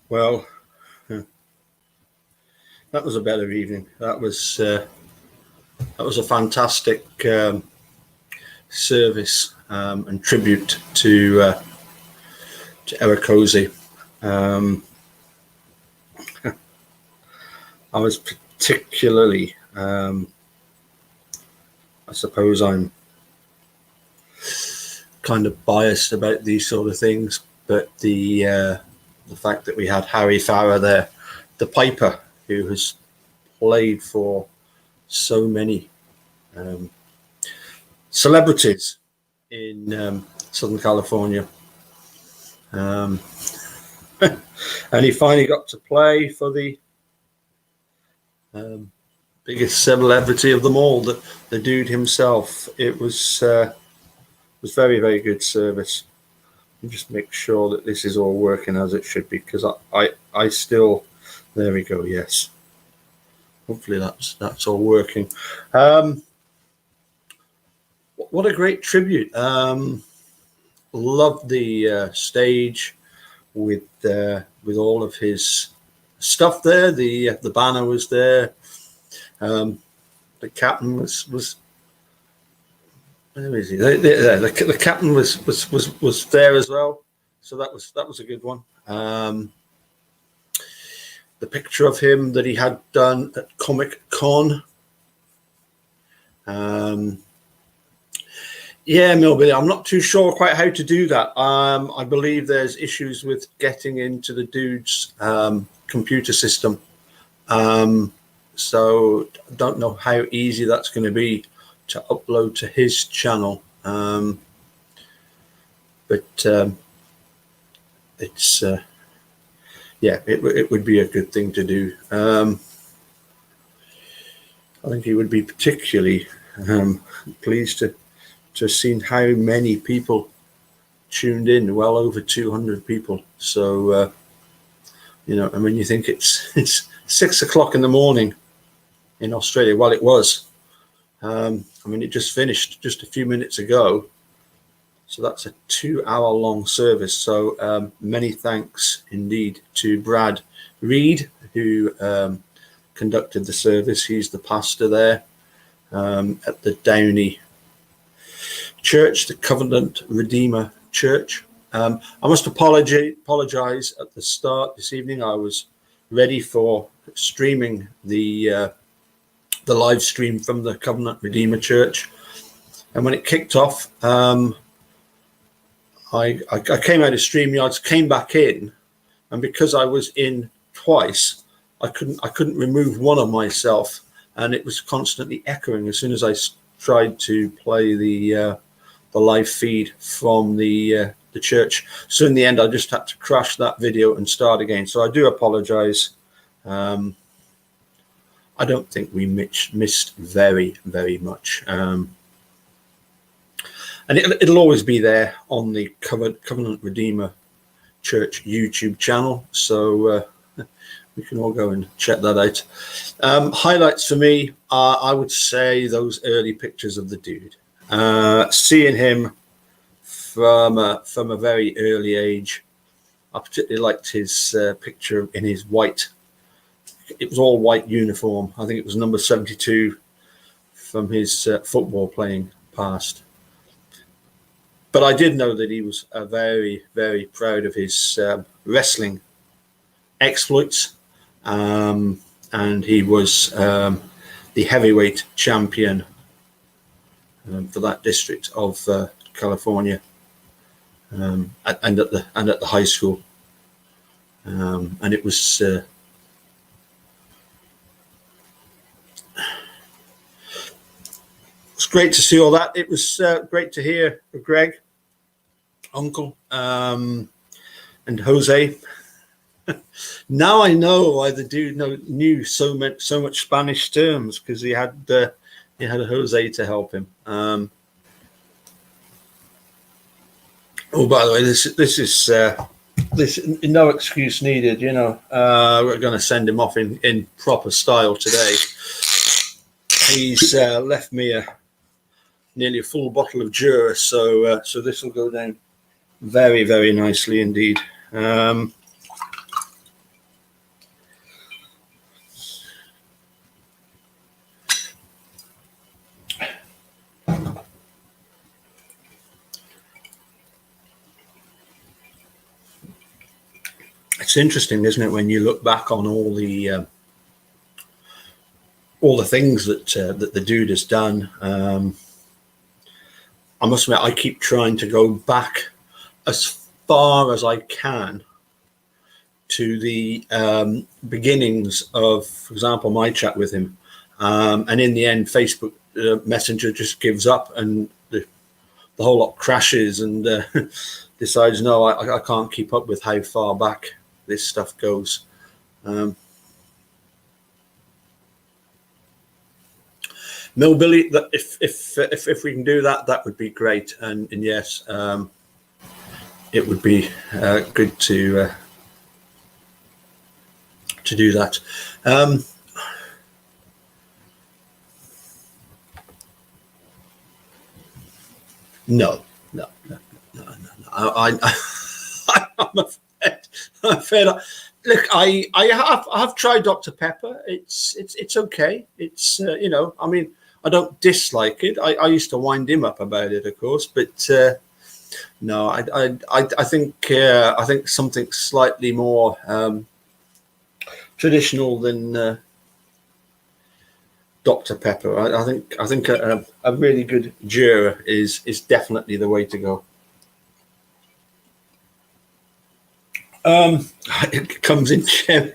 Well, that was a better evening. That was a fantastic service and tribute to Eric Hosey. I was particularly, I suppose I'm kind of biased about these sort of things, but the fact that we had Harry Farrer there, the piper, who has played for so many celebrities in Southern California, and he finally got to play for the biggest celebrity of them all, the dude himself. It was very, very good service. And just make sure that this is all working as it should be, because I still, there we go. Yes, hopefully that's all working. What a great tribute. Loved the stage with all of his stuff there. The banner was there. The captain was where is he? The captain was there as well. So that was a good one. The picture of him that he had done at Comic Con. Yeah, Millbilly, I'm not too sure quite how to do that. I believe there's issues with getting into the dude's computer system. So I don't know how easy that's going to be to upload to his channel. But it's yeah, it would be a good thing to do. I think he would be particularly pleased to have seen how many people tuned in. Well over 200 people. So I mean, you think it's 6 o'clock in the morning in Australia. Well, it was. I mean, it just finished just a few minutes ago. So that's a 2-hour-long service. So many thanks indeed to Brad Reed, who conducted the service. He's the pastor there at the Downey Church, the Covenant Redeemer Church. I must apologize at the start this evening. I was ready for streaming the live stream from the Covenant Redeemer Church, and when it kicked off, I came out of StreamYards, came back in, and because I was in twice, I couldn't remove one of myself, and it was constantly echoing as soon as I tried to play the live feed from the church. So in the end, I just had to crash that video and start again. So I do apologize. I don't think we missed very, very much. And it'll always be there on the Covenant Redeemer Church YouTube channel. So we can all go and check that out. Highlights for me are, I would say, those early pictures of the dude. Seeing him from a very early age. I particularly liked his picture in his white. It was all white uniform. I think it was number 72 from his football playing past. But I did know that he was very, very proud of his wrestling exploits. And he was the heavyweight champion for that district of California, and at the high school. And it was great to see all that. It was great to hear Greg, Uncle, and Jose. Now I know why the dude knew so much Spanish terms, because he had Jose to help him. Oh, by the way, this is no excuse needed. We're going to send him off in proper style today. He's left me nearly a full bottle of Jura, so this will go down very, very nicely indeed. it's interesting, isn't it, when you look back on all the things that that the dude has done. I must admit, I keep trying to go back as far as I can to the beginnings of, for example, my chat with him. And in the end, Facebook Messenger just gives up, and the whole lot crashes, and decides, no, I can't keep up with how far back this stuff goes. No, Billy, if we can do that, that would be great. And yes, it would be good to do that. No. I'm afraid. Look, I have tried Dr. Pepper. It's okay. It's you know, I mean, I don't dislike it. I used to wind him up about it, of course, but no, I think something slightly more traditional than Dr. Pepper. I think a really good Jura is definitely the way to go. It comes in gem.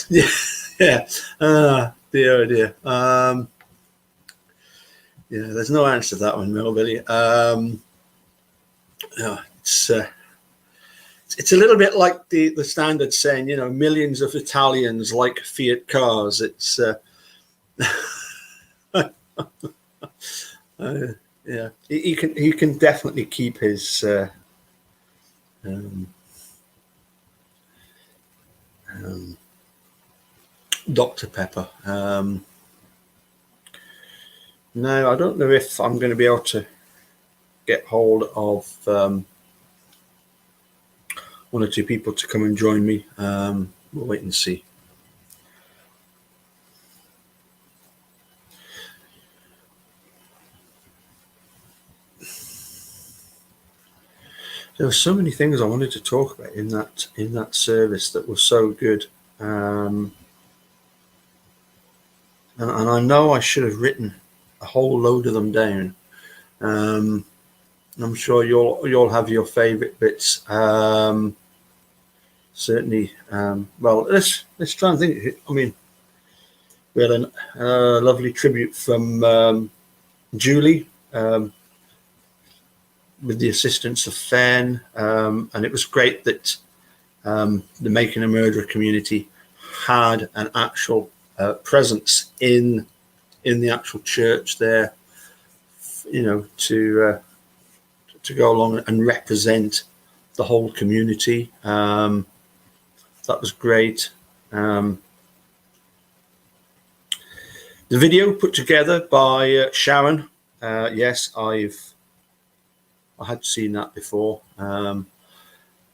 Yeah. Dear, oh dear. Yeah, there's no answer to that one, Billy. No, it's a little bit like the standard saying, you know, millions of Italians like Fiat cars. It's yeah, he can definitely keep his Dr. Pepper. No, I don't know if I'm going to be able to get hold of one or two people to come and join me. We'll wait and see. There were so many things I wanted to talk about in that service that were so good, and I know I should have written a whole load of them down. I'm sure you'll have your favourite bits. Certainly. Well, let's try and think. I mean, we had a lovely tribute from Julie. With the assistance of Fen, and it was great that the Making a Murderer community had an actual presence in the actual church there, you know, to go along and represent the whole community. That was great. The video put together by Sharon. Yes, I had seen that before. I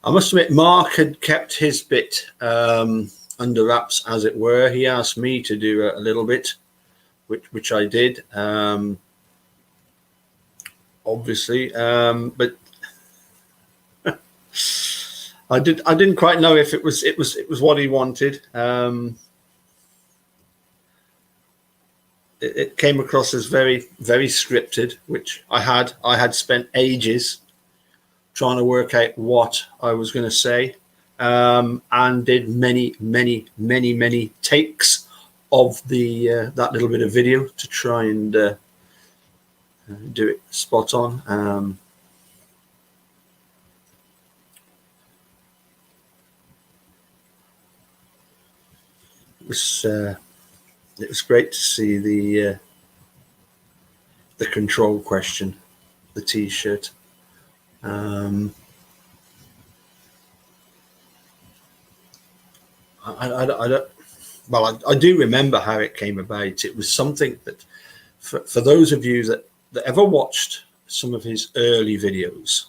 must admit, Mark had kept his bit under wraps, as it were. He asked me to do a little bit, which I did, obviously. But I didn't quite know if it was what he wanted. It came across as very, very scripted, which I had spent ages trying to work out what I was going to say, and did many takes of that little bit of video to try and do it spot on. It was great to see the control question, the T-shirt. I do remember how it came about. It was something that, for those of you that ever watched some of his early videos,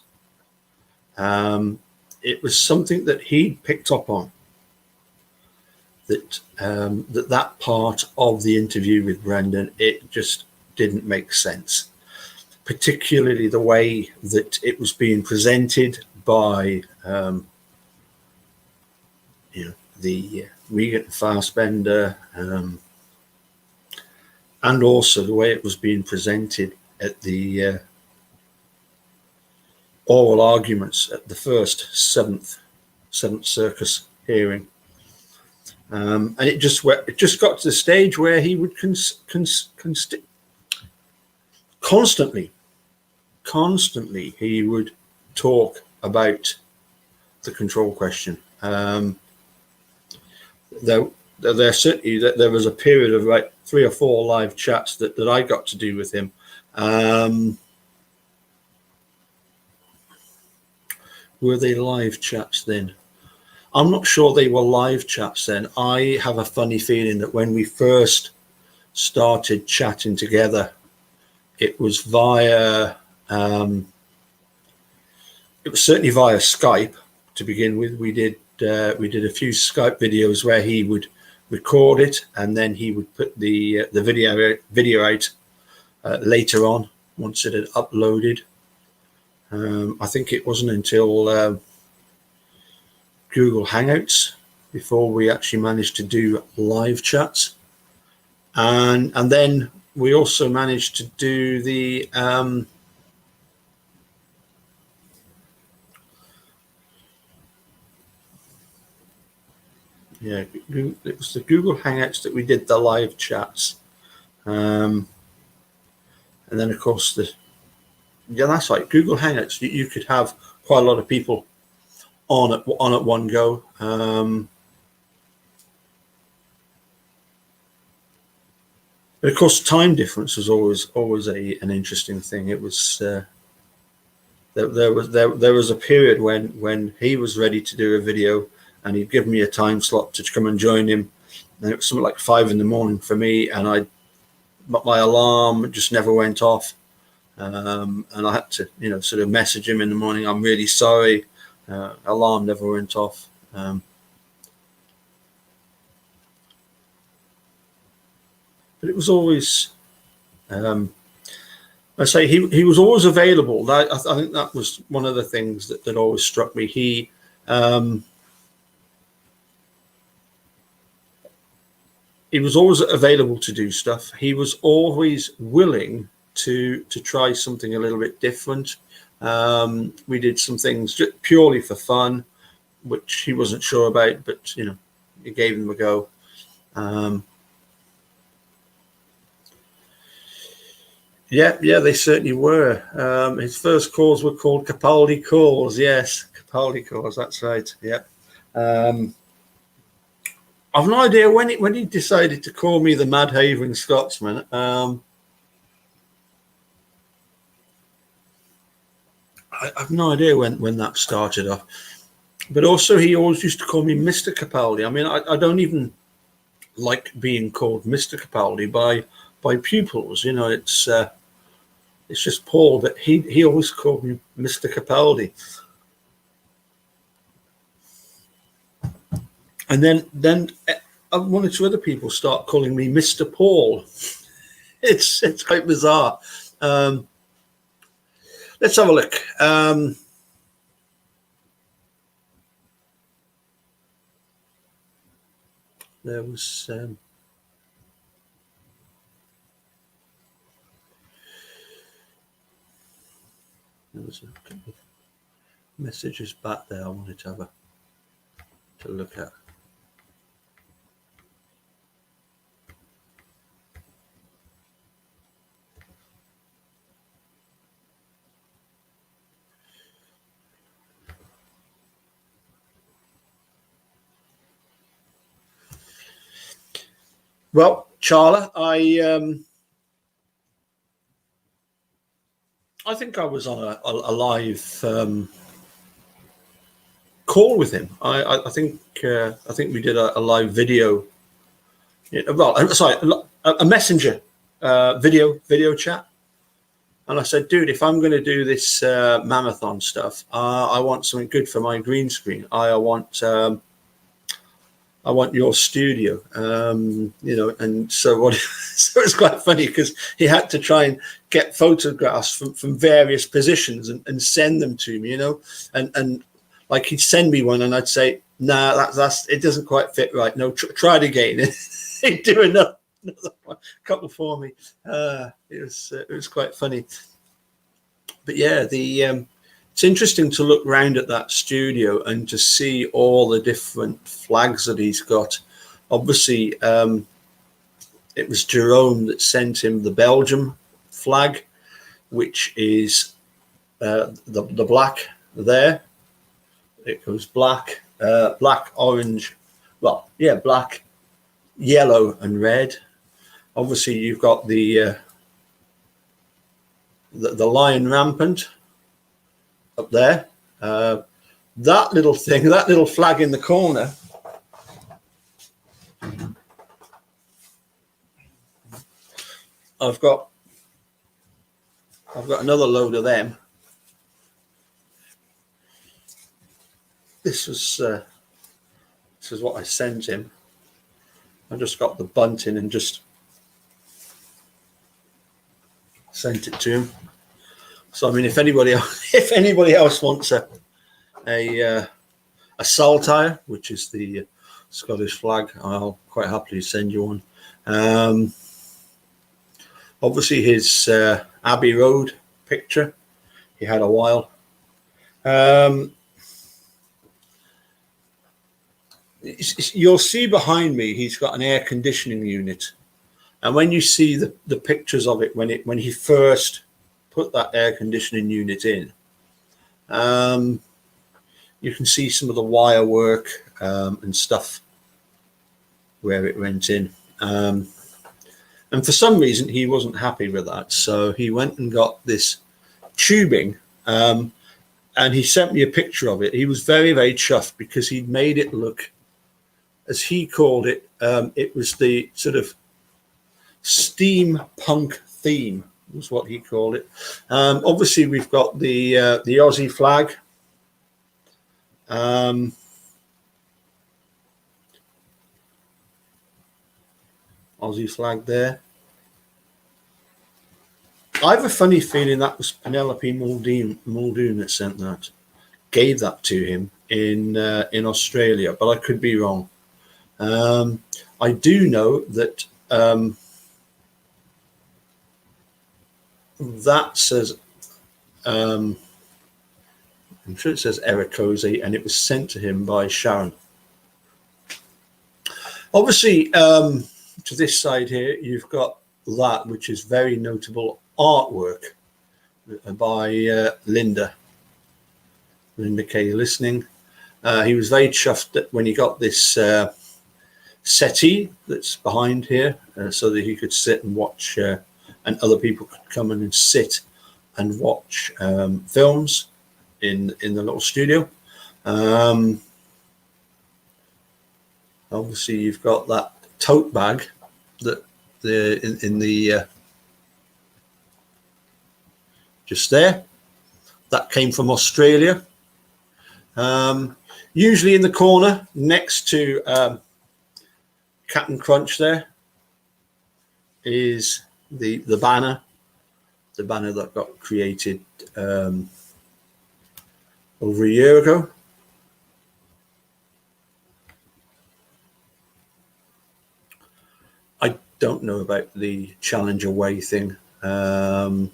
it was something that he'd picked up on. That part of the interview with Brendan, it just didn't make sense. particularly the way that it was being presented by the Regan Fassbender, and also the way it was being presented at the oral arguments at the first Seventh Circus hearing. And it just got to the stage where he would constantly he would talk about the control question. There certainly there was a period of like 3 or 4 live chats that I got to do with him. Were they live chats then? I'm not sure they were live chats then. I have a funny feeling that when we first started chatting together, it was via, it was certainly via Skype to begin with. We did a few Skype videos where he would record it and then he would put the video out later on once it had uploaded. I think it wasn't until Google Hangouts before we actually managed to do live chats, and then we also managed to do the it was the Google Hangouts that we did the live chats, and then of course that's right, Google Hangouts. You could have quite a lot of people on at one go. But of course, time difference was always an interesting thing. It was there was a period when he was ready to do a video, and he'd give me a time slot to come and join him. And it was something like 5 a.m. for me, and my alarm just never went off, and I had to sort of message him in the morning. I'm really sorry. Alarm never went off. But it was always, I say he was always available. I think that was one of the things that always struck me. He was always available to do stuff. He was always willing to try something a little bit different. We did some things just purely for fun, which he wasn't sure about, but he gave them a go. Yeah, they certainly were. His first calls were called Capaldi calls. Yes, Capaldi calls. That's right. Yeah. I've no idea when he decided to call me the Mad Havering Scotsman. I've no idea when that started off. But also, he always used to call me Mr. Capaldi. I mean, I don't even like being called Mr. Capaldi by pupils. It's just Paul, but he always called me Mr. Capaldi. And then one or two other people start calling me Mr. Paul. It's quite bizarre. Let's have a look. There was a couple of messages back there I wanted to look at. Well, Charla, I think I was on a live call with him. I think we did a live video. A messenger video chat. And I said, dude, if I'm going to do this Mammothon stuff, I want something good for my green screen. I want I want your studio, and so what? So it's quite funny because he had to try and get photographs from various positions and send them to me, and like he'd send me one and I'd say, nah, that's it doesn't quite fit right. No, try it again. He'd do another one, couple for me. It was quite funny, but yeah, it's interesting to look round at that studio and to see all the different flags that he's got. Obviously, it was Jerome that sent him the Belgium flag, which is the black there. It goes black, black, orange, black, yellow, and red. Obviously, you've got the lion rampant up there. That little thing, that little flag in the corner, I've got another load of them. This is what I sent him. I just got the bunting and just sent it to him. So I mean, if anybody else wants a saltire, which is the Scottish flag, I'll quite happily send you one. Obviously, his Abbey Road picture he had a while. You'll see behind me, he's got an air conditioning unit, and when you see the pictures of it when he first put that air conditioning unit in, you can see some of the wire work and stuff where it went in. And for some reason, he wasn't happy with that. So he went and got this tubing, and he sent me a picture of it. He was very, very chuffed because he'd made it look, as he called it, it was the sort of steampunk theme, was what he called it. Obviously, we've got the Aussie flag. Aussie flag there. I have a funny feeling that was Penelope Muldoon that sent that, gave that to him in Australia, but I could be wrong. I do know that that says, I'm sure it says Erekose, and it was sent to him by Sharon. Obviously, to this side here, you've got that, which is very notable artwork by Linda Kay Listening. He was very chuffed that when he got this settee that's behind here, so that he could sit and watch, and other people could come in and sit and watch films in the little studio. Obviously, you've got that tote bag that in the just there. That came from Australia. Usually in the corner next to Captain Crunch there is the banner that got created over a year ago. I don't know about the Challenger Way thing. I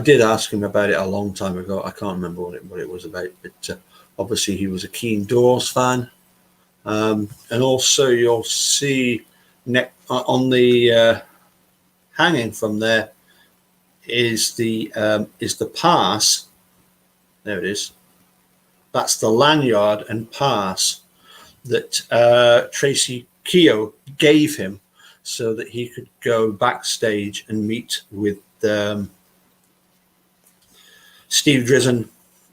did ask him about it a long time ago. I can't remember what it was about, but obviously he was a keen Doors fan. And also you'll see on the hanging from there is the pass. There it is. That's the lanyard and pass that Tracy Keogh gave him so that he could go backstage and meet with Steve Drizzen,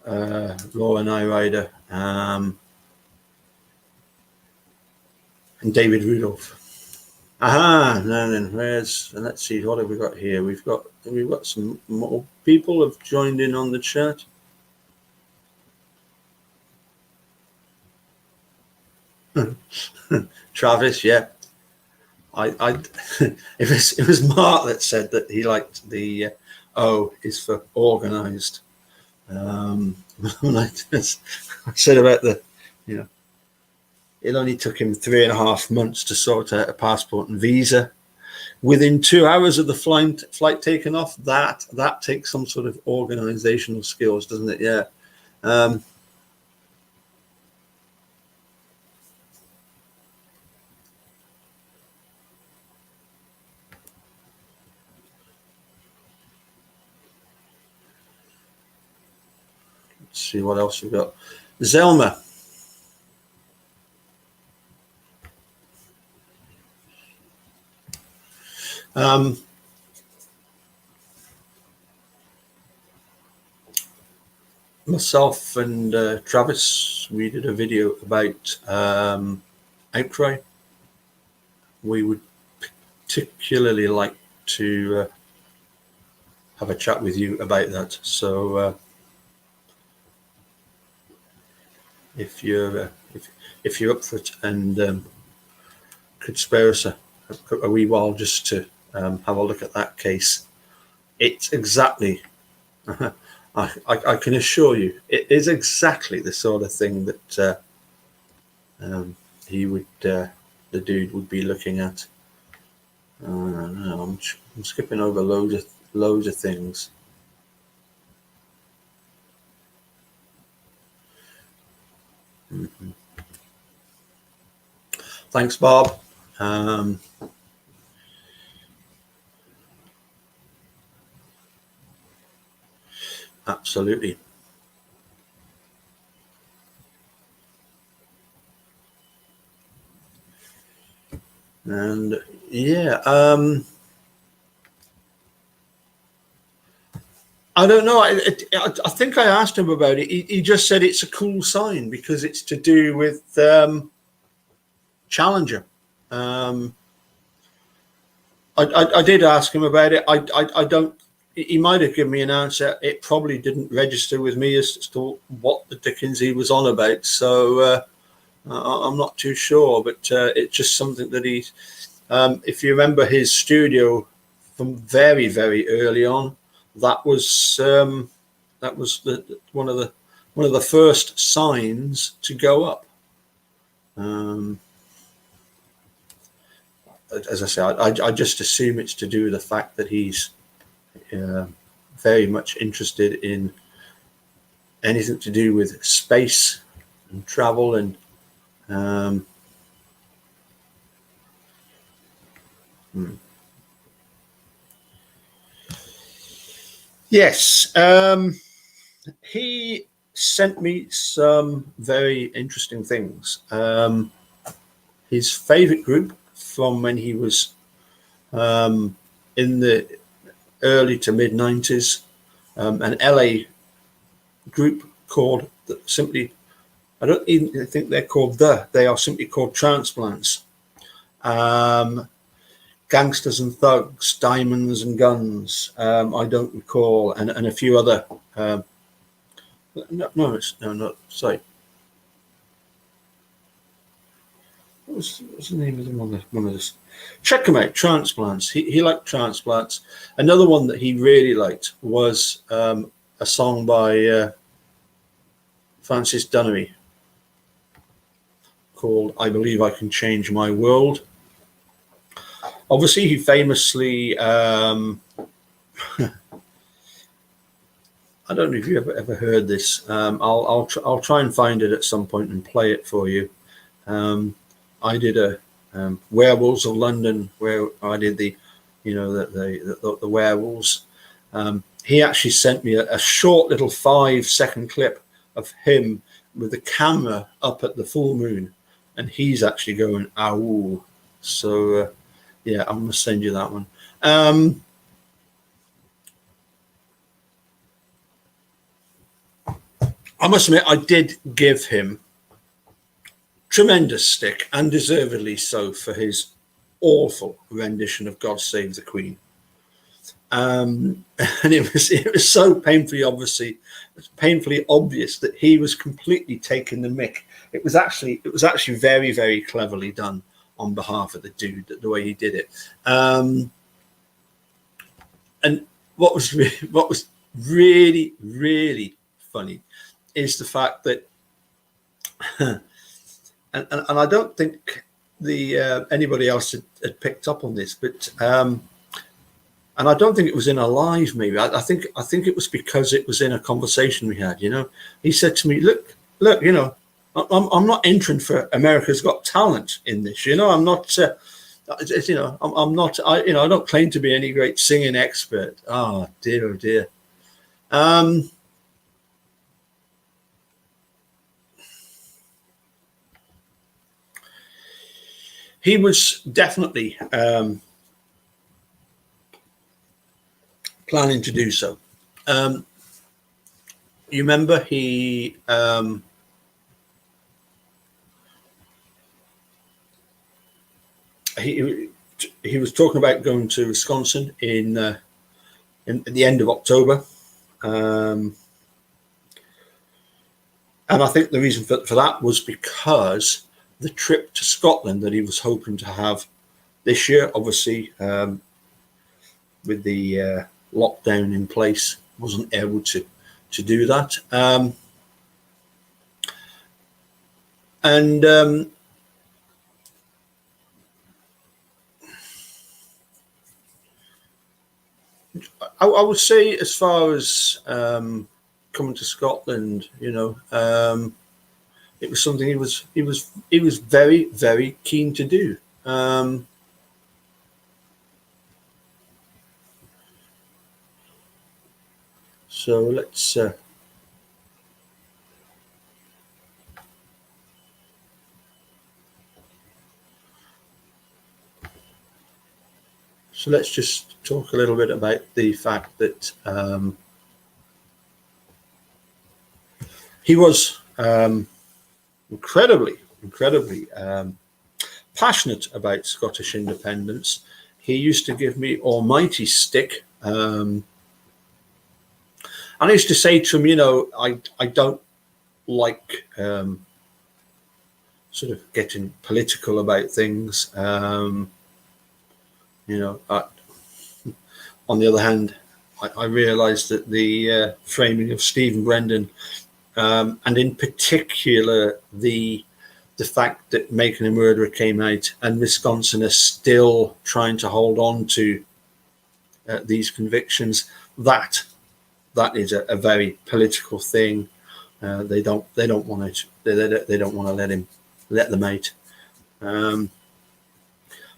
Laura Nyrider, and David Rudolph. Let's see, what have we got here? We've got some more people have joined in on the chat. Travis, yeah. I it was Mark that said that he liked the O is for organised. I said about the, you know, it only took him 3.5 months to sort out a passport and visa. Within 2 hours of the flight taking off, that takes some sort of organizational skills, doesn't it? Yeah. Let's see what else we've got. Zelma. Myself and Travis, we did a video about Outcry. We would particularly like to have a chat with you about that. So if you're up for it and could spare us a wee while just to have a look at that case, it's exactly. I can assure you, it is exactly the sort of thing that he would, the dude would be looking at. I'm skipping over loads of things. Mm-hmm. Thanks, Bob. Absolutely. And yeah, I don't know. I think I asked him about it. He just said it's a cool sign because it's to do with Challenger. I did ask him about it. I don't. He might have given me an answer. It probably didn't register with me as to what the dickens he was on about. So I'm not too sure. But it's just something that he. If you remember his studio from very, very early on, that was one of the first signs to go up. As I say, I just assume it's to do with the fact that he's very much interested in anything to do with space and travel and yes, he sent me some very interesting things. His favorite group from when he was in the early to mid 90s, an LA group called simply, I don't even think they're called they are simply called Transplants. Gangsters and Thugs, Diamonds and Guns, I don't recall, and a few other. No, sorry. What was the name of the one of this? Check him out, Transplants. He liked Transplants. Another one that he really liked was a song by Francis Dunnery called "I Believe I Can Change My World." Obviously, he famously, I don't know if you ever heard this. I'll try and find it at some point and play it for you. I did a Werewolves of London where I did the werewolves. He actually sent me a short little 5-second clip of him with the camera up at the full moon, and he's actually going "ow." So yeah, I'm gonna send you that one. I must admit, I did give him tremendous stick, and deservedly so, for his awful rendition of "God Save the Queen." And it was so painfully obvious that he was completely taking the mick it was actually very, very cleverly done on behalf of the dude, the way he did it. And what was really, really funny is the fact that, and I don't think anybody else had picked up on this, but and I don't think it was in a live. Maybe I think it was because it was in a conversation we had. He said to me, "Look, I'm not entering for America's Got Talent in this. I'm not." I'm not. I don't claim to be any great singing expert. Oh dear, oh dear. He was definitely planning to do so. You remember he was talking about going to Wisconsin in at the end of October, and I think the reason for that was because the trip to Scotland that he was hoping to have this year, obviously with the lockdown in place, wasn't able to do that. I would say, as far as coming to Scotland, it was something he was very, very keen to do. So let's just talk a little bit about the fact that he was incredibly passionate about Scottish independence. He used to give me almighty stick. And I used to say to him, I don't like sort of getting political about things. On the other hand, I realised that the framing of Stephen Brendan, and in particular the fact that Making a Murderer came out and Wisconsin are still trying to hold on to these convictions, that is a very political thing. They don't want to they don't want to let them out.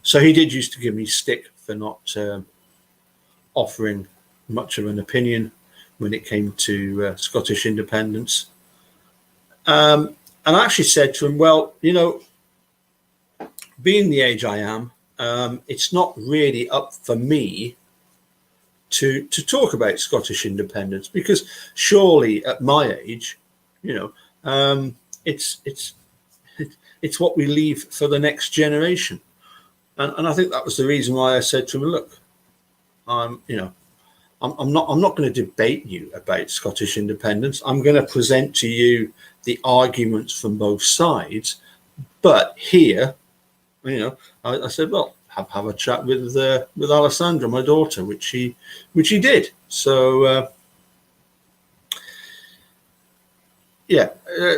So he did used to give me stick for not offering much of an opinion when it came to Scottish independence. And I actually said to him, well, being the age I am, it's not really up for me to talk about Scottish independence, because surely at my age, it's what we leave for the next generation. And I think that was the reason why I said to him, look, I'm not going to debate you about Scottish independence. I'm going to present to you the arguments from both sides. But here, I said, well, have a chat with Alessandra, my daughter, which he did. So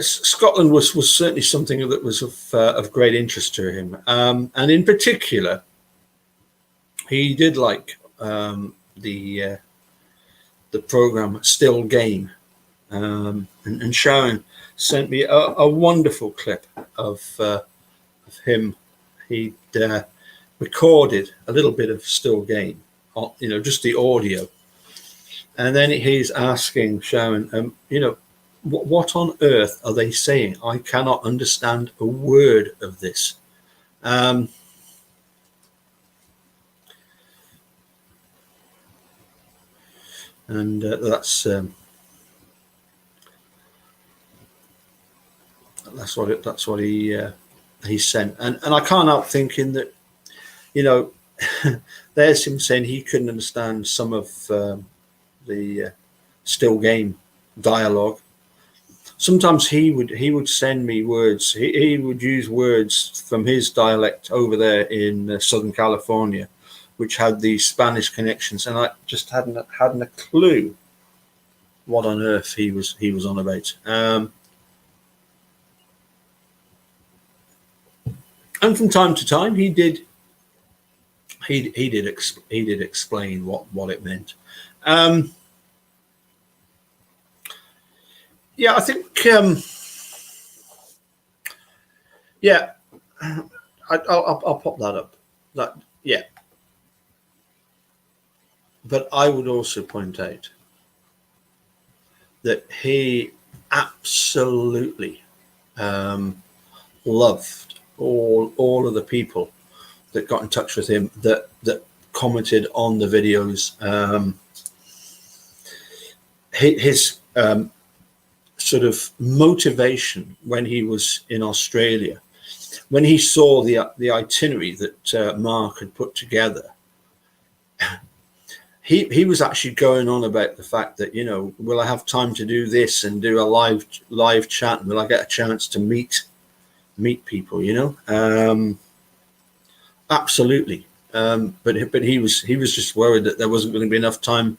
Scotland was certainly something that was of great interest to him, and in particular, he did like the program Still Game, and Sharon sent me a wonderful clip of him. He'd recorded a little bit of Still Game, just the audio, and then he's asking Sharon, what on earth are they saying? I cannot understand a word of this. And that's what he sent, and I can't help thinking that there's him saying he couldn't understand some of the Still Game dialogue, sometimes he would send me words. He would use words from his dialect over there in Southern California, which had these Spanish connections, and I just hadn't a clue what on earth he was on about. And from time to time, he did explain what it meant. Yeah, I think. Yeah, I'll pop that up. That yeah. But I would also point out that he absolutely loved all of the people that got in touch with him, that commented on the videos. His sort of motivation when he was in Australia, when he saw the itinerary that Mark had put together, he was actually going on about the fact that, you know, will I have time to do this and do a live chat? Will I get a chance to meet people? You know, absolutely. But he was just worried that there wasn't going to be enough time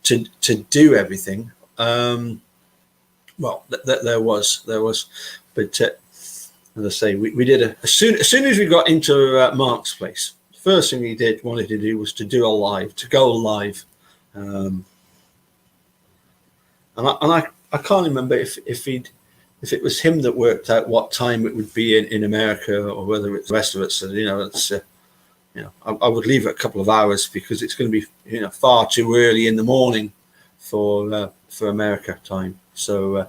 to do everything. Well, there was, but as I say, we did as soon as we got into Mark's place. First thing he wanted to do was to go live, and I can't remember if it was him that worked out what time it would be in America, or whether it's the rest of it. So, you know, it's I would leave it a couple of hours, because it's going to be, you know, far too early in the morning for America time. So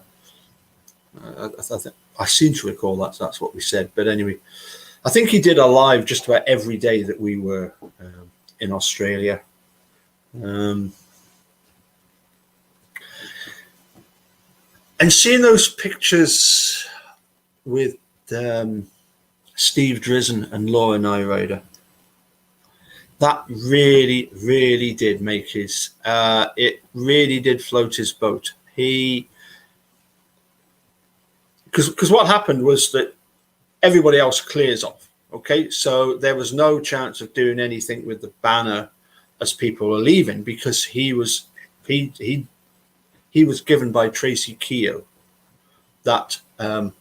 I seem to recall that's what we said. But anyway, I think he did a live just about every day that we were in Australia. And seeing those pictures with Steve Drizzen and Laura Nyrider, that really, really did make his, it really did float his boat. Because what happened was that everybody else clears off. Okay, so there was no chance of doing anything with the banner as people were leaving, because he was given by Tracy Keogh that that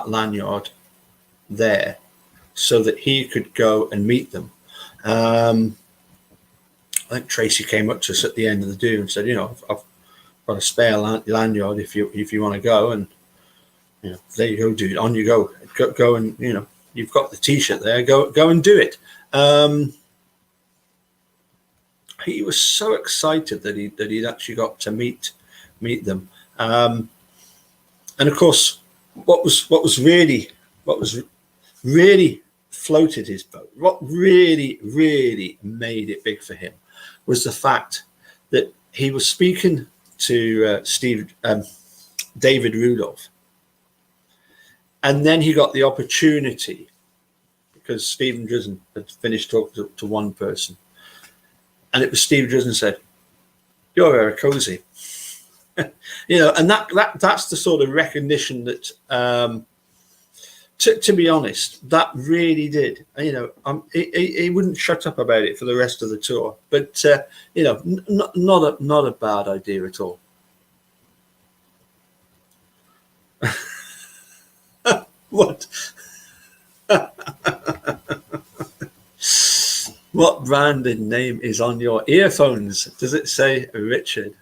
lanyard there, so that he could go and meet them. I think Tracy came up to us at the end of the day and said, you know, I've got a spare lanyard if you want to go, and you know, there you go, dude, on you go and, you know, you've got the t-shirt there, go and do it. He was so excited that he'd actually got to meet them, and of course, what was really floated his boat, what really made it big for him, was the fact that he was speaking to David Rudolph, and then he got the opportunity, because Stephen Drizzen had finished talking to one person, and it was Steve Drizzen said, "You're Eric Cozy." You know, and that's the sort of recognition that, to be honest, that really did. You know, he wouldn't shut up about it for the rest of the tour, but you know, not a bad idea at all. What? What branded name is on your earphones? Does it say Richard?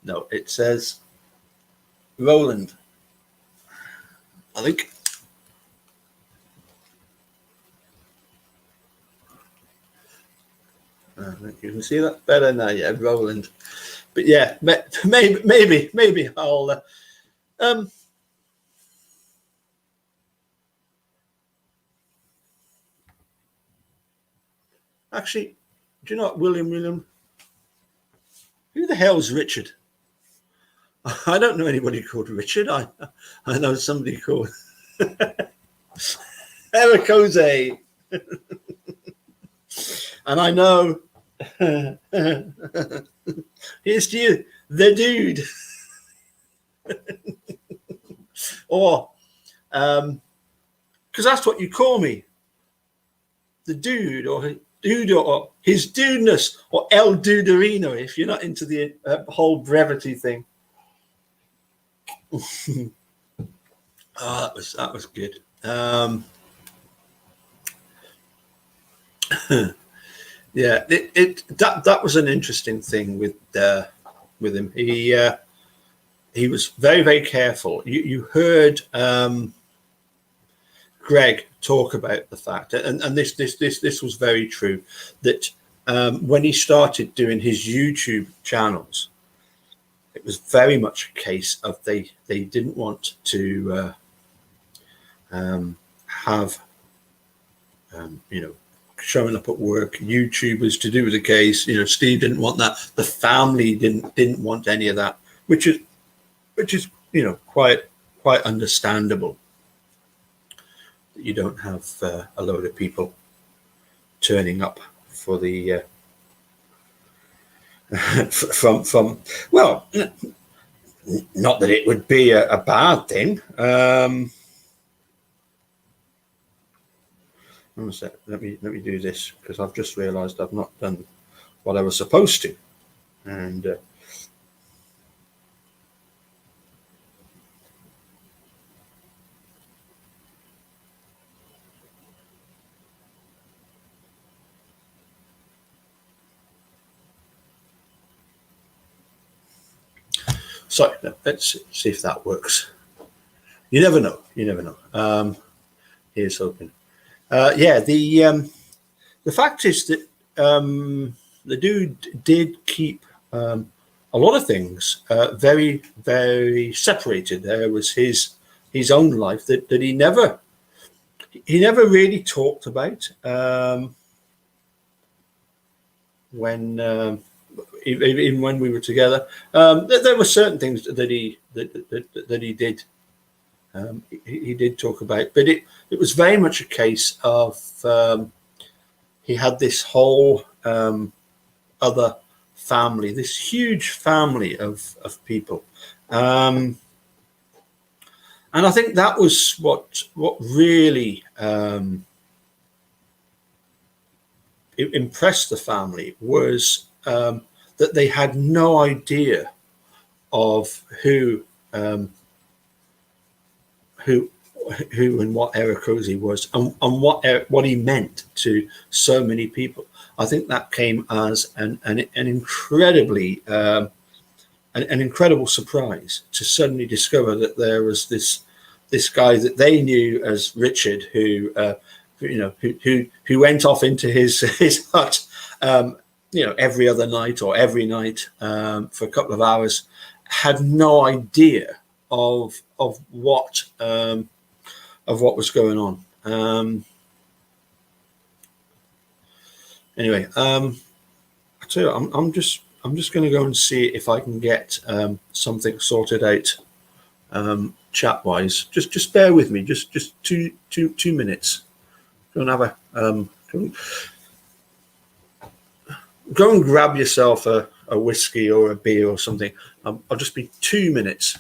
No, it says Roland, I think. You can see that better now, yeah, Roland. But yeah, maybe I'll. Actually, do you know what, William? Who the hell's Richard? I don't know anybody called Richard. I know somebody called Eric Jose. And I know Here's to you, the dude. Or, because that's what you call me, the dude, or dude, or his dudeness, or El Duderino, if you're not into the whole brevity thing. Oh, that was good. Yeah, that was an interesting thing with him. He was very, very careful. You heard Greg talk about the fact, and this was very true, that when he started doing his YouTube channels, it was very much a case of they didn't want to have showing up at work YouTubers to do the case. Steve didn't want that. The family didn't want any of that, which is quite understandable. That you don't have a load of people turning up for the from well, not that it would be a bad thing. One sec. Let me do this, because I've just realised I've not done what I was supposed to, and so let's see if that works. You never know. You never know. Here's hoping. Yeah, the fact is that the dude did keep a lot of things very, very separated. There was his own life that he never really talked about when even when we were together. There were certain things that he did. He did talk about, but it was very much a case of he had this whole other family, this huge family of people, and I think that was what really impressed the family, was that they had no idea of who and what Eric Ozee was, and what he meant to so many people. I think that came as an incredibly an incredible surprise to suddenly discover that there was this guy that they knew as Richard, who who went off into his hut every other night or every night for a couple of hours, had no idea of what was going on. Anyway, I tell you, I'm just going to go and see if I can get something sorted out chat wise. Just bear with me. Just 2 minutes. Go and have a go and grab yourself a whiskey or a beer or something. I'll just be 2 minutes.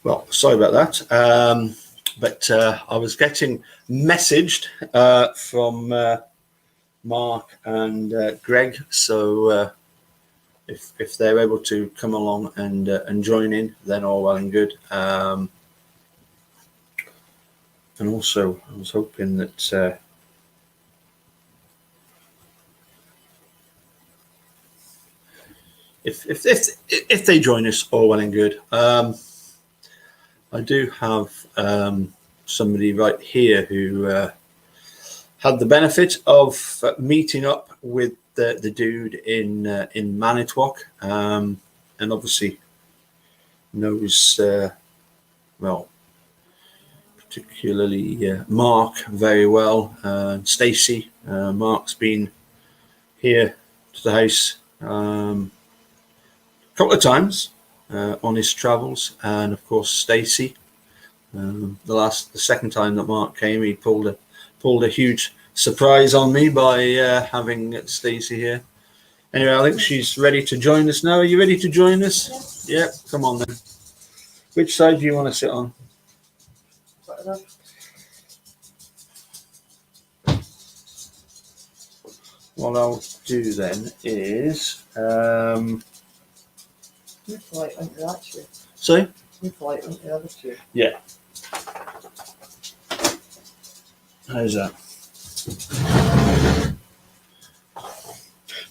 Well, sorry about that. But I was getting messaged from Mark and Greg. So if they're able to come along and join in, then all well and good. And also, I was hoping that if they join us, all well and good. I do have somebody right here who had the benefit of meeting up with the dude in Manitowoc, and obviously knows well, particularly Mark very well, and Stacey. Mark's been here to the house a couple of times on his travels, and of course Stacey. The second time that Mark came, he pulled a huge surprise on me by having Stacey here. Anyway, I think she's ready to join us now. Are you ready to join us? Yes. Yeah, come on then. Which side do you want to sit on? Whatever. What I'll do then is You flight into that chair. sorry? You flight into the other chair. Yeah. How's that?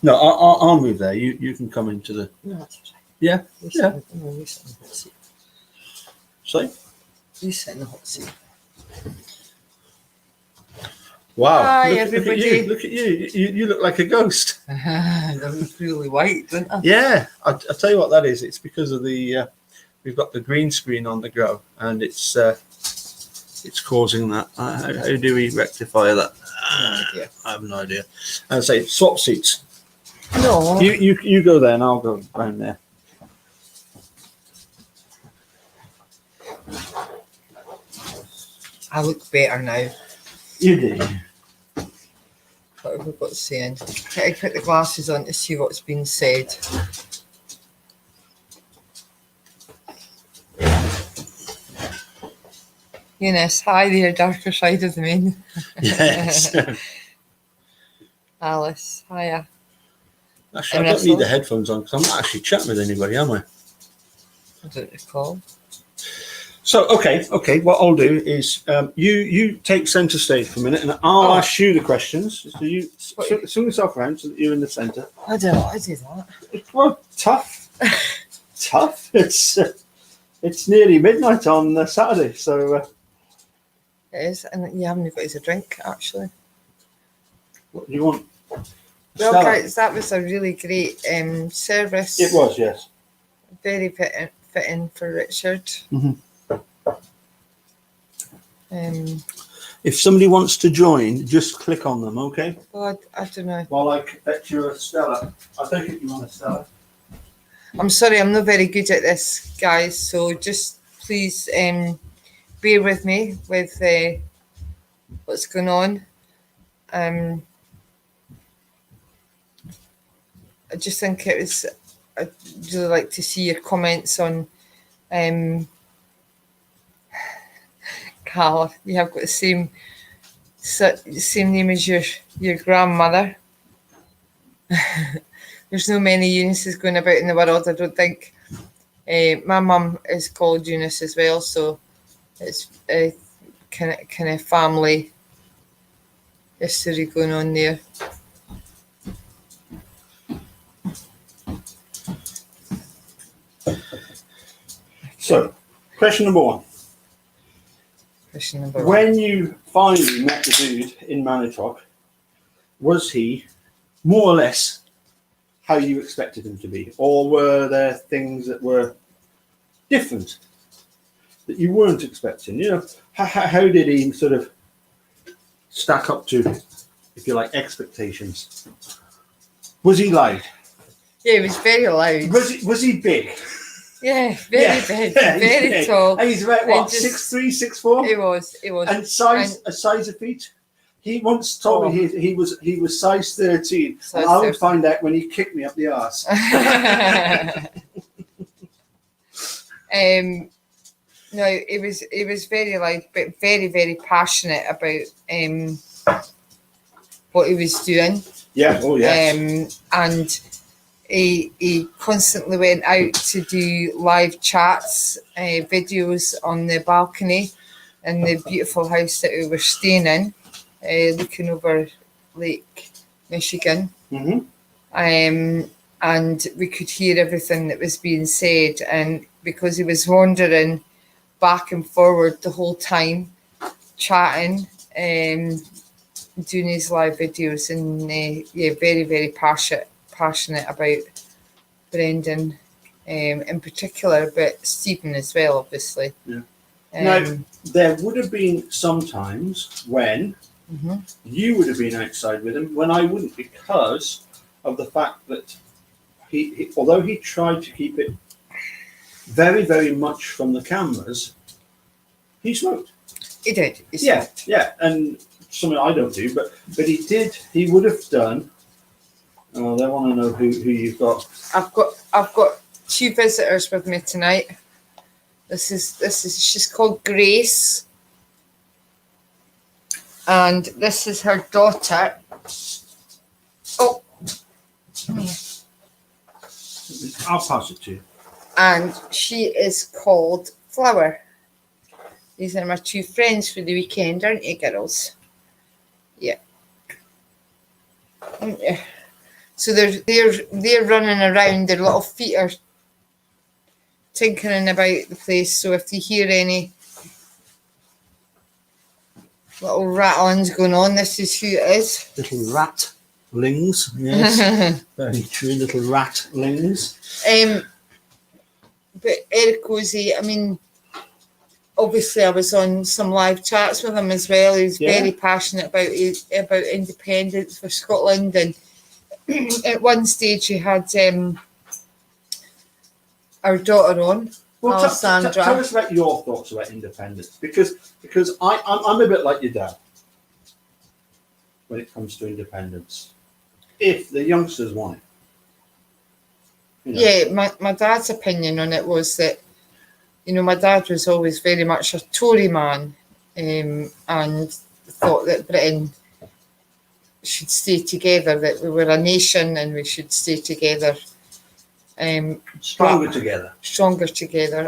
No, I'll move there. You can come into the. No, that's right. Yeah. You Yeah. sit, no, you sit in the hot seat. Sorry. You sit in the hot seat. Wow. Hi, look, everybody. Look at you. You look like a ghost. They look really white, don't they? Yeah. I'll tell you what that is. It's because of the we've got the green screen on the go, and it's causing that. How do we rectify that? idea. I have no idea. And say swap seats. No. You go there, and I'll go round there. I look better now. You do. What have we got saying? I put the glasses on to see what's been said. Eunice, hi there, darker side of the moon. Yes. Alice, hiya. Actually, And I don't need the Russell? headphones on because I'm not actually chatting with anybody, am I? I don't recall. So, okay. What I'll do is you take centre stage for a minute, and I'll Oh. ask you the questions. So you What? swing yourself around so that you're in the centre. I don't know how to do that. Well, tough. Tough. It's nearly midnight on Saturday, so It is, and you haven't got us a drink, actually. what do you want? Well, Stella? guys, that was a really great service. It was, yes. Very fitting for Richard. Mhm. If If somebody wants to join, just click on them, okay? God, I don't know. While I bet you a Stella. I think you want a Stella. I'm sorry, I'm not very good at this, guys. So just please bear with me with what's going on. I just think it was. I'd really like to see your comments on. Carl, you have got the same name as your grandmother. There's no many Eunices going about in the world, I don't think. My mum is called Eunice as well, so it's kind of family history going on there. So, question number one. Question number one. When you finally met the dude in Manitowoc, was he more or less how you expected him to be? Or were there things that were different that you weren't expecting? You know, how did he sort of stack up to, if you like, expectations? Was he loud? Yeah, he was very loud. Was he big? Yeah, very big, very big. tall. And he's about And what, just- 6'3", 6'4"? It was. And size of feet. He once told me he was size 13. Size and I would 13. find out when he kicked me up the arse. No, he was very loud, but very, very passionate about what he was doing. Yeah. Oh, yes. And he constantly went out to do live chats, videos on the balcony in the beautiful house that we were staying in, looking over Lake Michigan. And we could hear everything that was being said. And because he was wandering back and forward the whole time, chatting, doing his live videos, and very, very passionate about Brendan in particular, but Stephen as well, obviously. Yeah. Now, there would have been some times when you would have been outside with him, when I wouldn't, because of the fact that he although he tried to keep it very, very much from the cameras, he smoked. He did. Yeah, and something I don't do, but he did. He would have done. Oh, they want to know who you've got. I've got two visitors with me tonight. This is she's called Grace, and this is her daughter. Oh, I'll pass it to you. And she is called Flower. These are my two friends for the weekend, aren't you, girls? Yeah. So they're running around. Their little feet are tinkering about the place. So if you hear any little rattlings going on, this is who it is. Little ratlings, yes. Very true, little ratlings. But Eric Cozy, I mean, obviously I was on some live chats with him as well. He's very passionate about independence for Scotland, and at one stage he had our daughter on, Alessandra. Tell us about your thoughts about independence, because I'm a bit like your dad when it comes to independence. If the youngsters want it. You know. Yeah, my dad's opinion on it was that, my dad was always very much a Tory man, and thought that Britain should stay together, that we were a nation and we should stay together. Stronger together.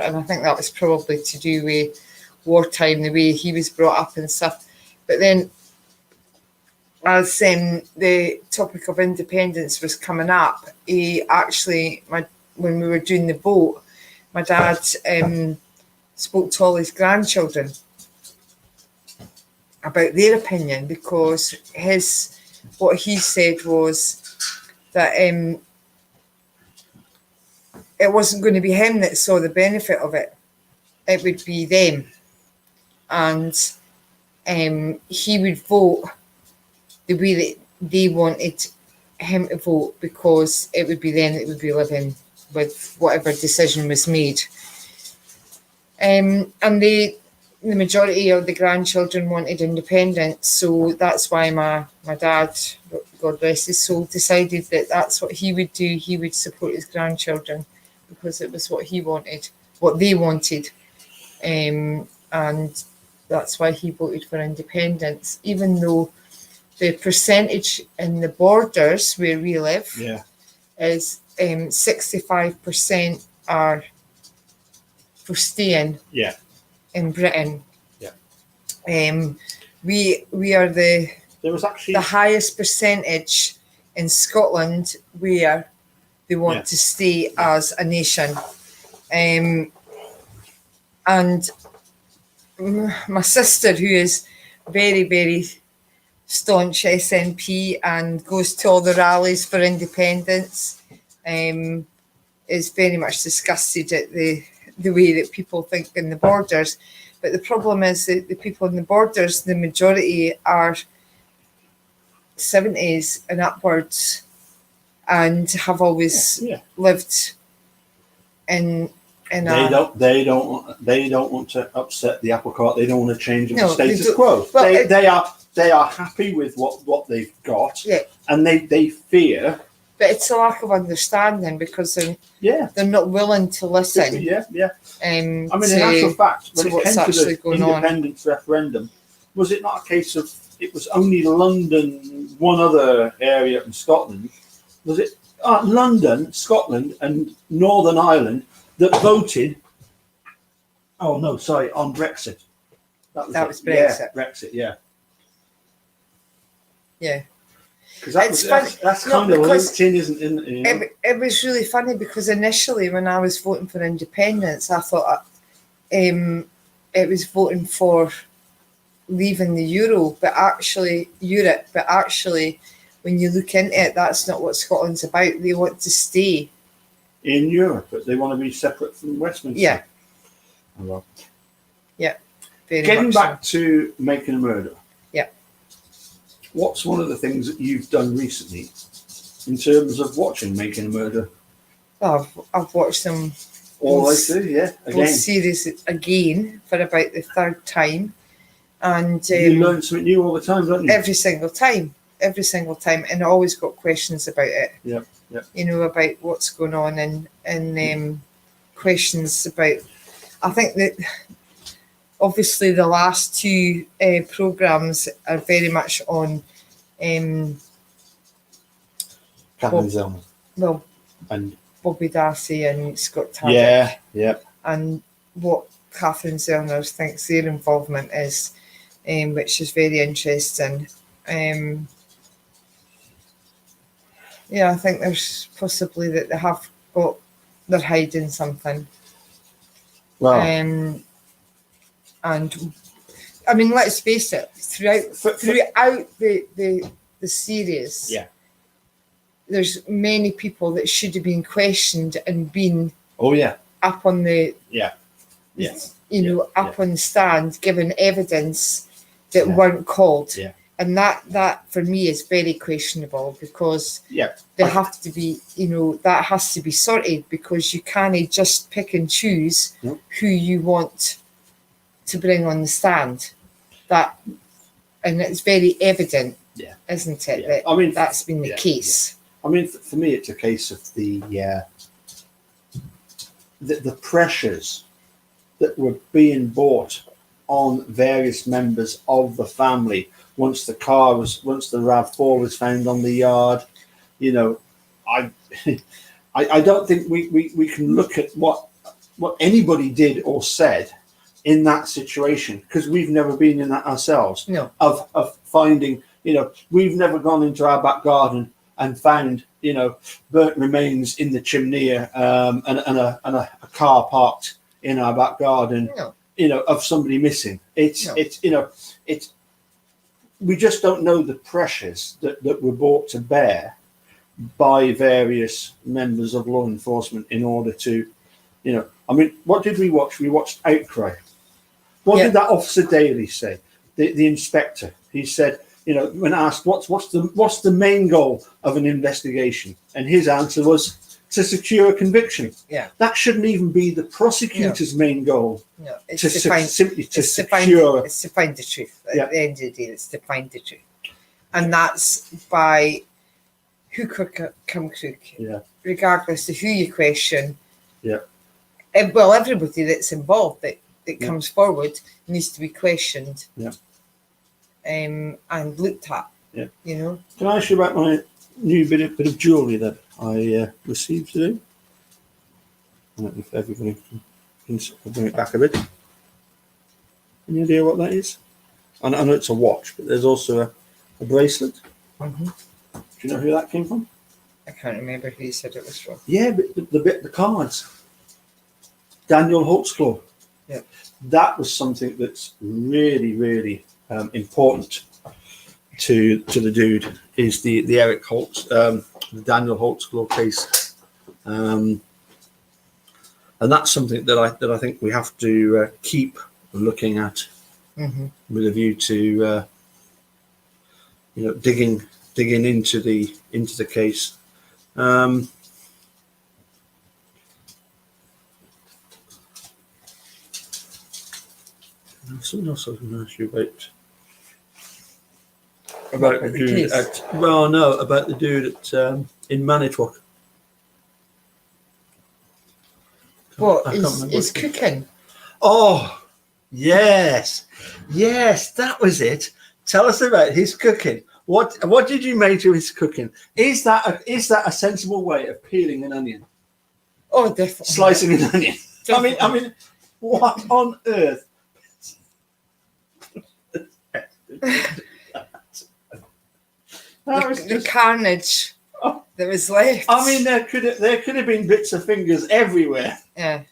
And I think that was probably to do with wartime, the way he was brought up and stuff. But then as the topic of independence was coming up, he actually, when we were doing the vote, my dad spoke to all his grandchildren about their opinion, because what he said was that it wasn't going to be him that saw the benefit of it. It would be them. And he would vote the way that they wanted him to vote, because it would be them that would be living with whatever decision was made. And the majority of the grandchildren wanted independence, so that's why my dad, God rest his soul, decided that that's what he would do. He would support his grandchildren because it was what he wanted, what they wanted, and that's why he voted for independence, even though the percentage in the borders where we live is 65% are for staying in Britain. We are the highest percentage in Scotland where they want to stay as a nation. And my sister, who is very, very staunch SNP and goes to all the rallies for independence, is very much disgusted at the way that people think in the borders. But the problem is that the people in the borders, the majority are 70s and upwards, and have always lived in they don't want to upset the apple cart. They don't want to change the status quo. Well, they are happy with what they've got, and they fear but it's a lack of understanding because Yeah. they're not willing to listen. Yeah. Yeah. Um, I mean, in actual fact, when to it what's came to actually the going on. independence referendum, was it not a case of it was only London, one other area in Scotland? Was it London, Scotland, and Northern Ireland that voted? Oh no, sorry, on Brexit. That it. was Brexit. Yeah, Brexit. Yeah. Yeah. Because It's funny. that's No, kind of because linked in, isn't it? You know? It was really funny because initially when I was voting for independence, I thought it was voting for leaving the Europe, but actually when you look into it, that's not what Scotland's about. They want to stay In Europe, but they want to be separate from Westminster. Yeah. Oh, well. very Getting much back to Making a Murder. Yeah. What's one of the things that you've done recently in terms of watching Making a Murder? so. I've watched them All the way Both- through, yeah. both Again, series again for about the third time, and you learn something new all the time, don't you? every single time, and I always got questions about it. Yep. About what's going on, and questions about. I think that obviously the last two programs are very much on, Catherine Zellman. well, And Bobby Darcy and Scott Taddick, yeah. and what Catherine Zellner thinks their involvement is, which is very interesting. I think there's possibly that they're hiding something. Well, And I mean, let's face it, throughout the series, Yeah. there's many people that should have been questioned and been oh yeah. up on the Up on the stand, given evidence that Yeah. weren't called. Yeah. And that for me is very questionable because Yeah. they have to be, that has to be sorted because you can't just pick and choose No. who you want to bring on the stand. And it's very evident, isn't it? Yeah. That I mean, that's been the yeah, case. I mean, for me, it's a case of the pressures that were being brought on various members of the family once the RAV4 was found on the yard. I don't think we can look at what anybody did or said in that situation because we've never been in that ourselves. No. Of finding, we've never gone into our back garden and found, burnt remains in the chimney and a car parked in our back garden. No. Of somebody missing. We just don't know the pressures that were brought to bear by various members of law enforcement in order to, I mean, what did we watch? We watched Outcry. What did that Officer Daly say? The inspector. He said, when asked what's the main goal of an investigation, and his answer was to secure a conviction. Yeah. That shouldn't even be the prosecutor's main goal. No, it's To to find simply to it's secure. to find the truth. At Yeah. the end of the day, it's to find the truth, and that's by hook or come crook. Yeah. Regardless of who you question. Yeah. Well, everybody that's involved that Yeah. comes forward needs to be questioned. Yeah. And looked at. Yeah. Can I ask you about my new bit of jewellery that I received today? I don't know if everybody can bring it back a bit. Any idea what that is? I know it's a watch, but there's also a bracelet. Mm-hmm. Do you know who that came from? I can't remember who said it was from. Yeah, but the cards. Daniel Holtzclaw. Yeah. That was something that's really, really important to the dude. Is the Eric Holtz, the Daniel Holtzclaw case, and that's something that I think we have to keep looking at with a view to digging into the case. Something else I was going to ask you about. About the the dude case? about the dude in Manitowoc. What I can't is remember is what it- cooking? Oh, yes, that was it. Tell us about his cooking. What did you make of his cooking? Is that a sensible way of peeling an onion, Oh, definitely. slicing an onion? Definitely. I mean, what on earth? That was The just- carnage Oh. that was left. I mean, there could have been bits of fingers everywhere. yeah.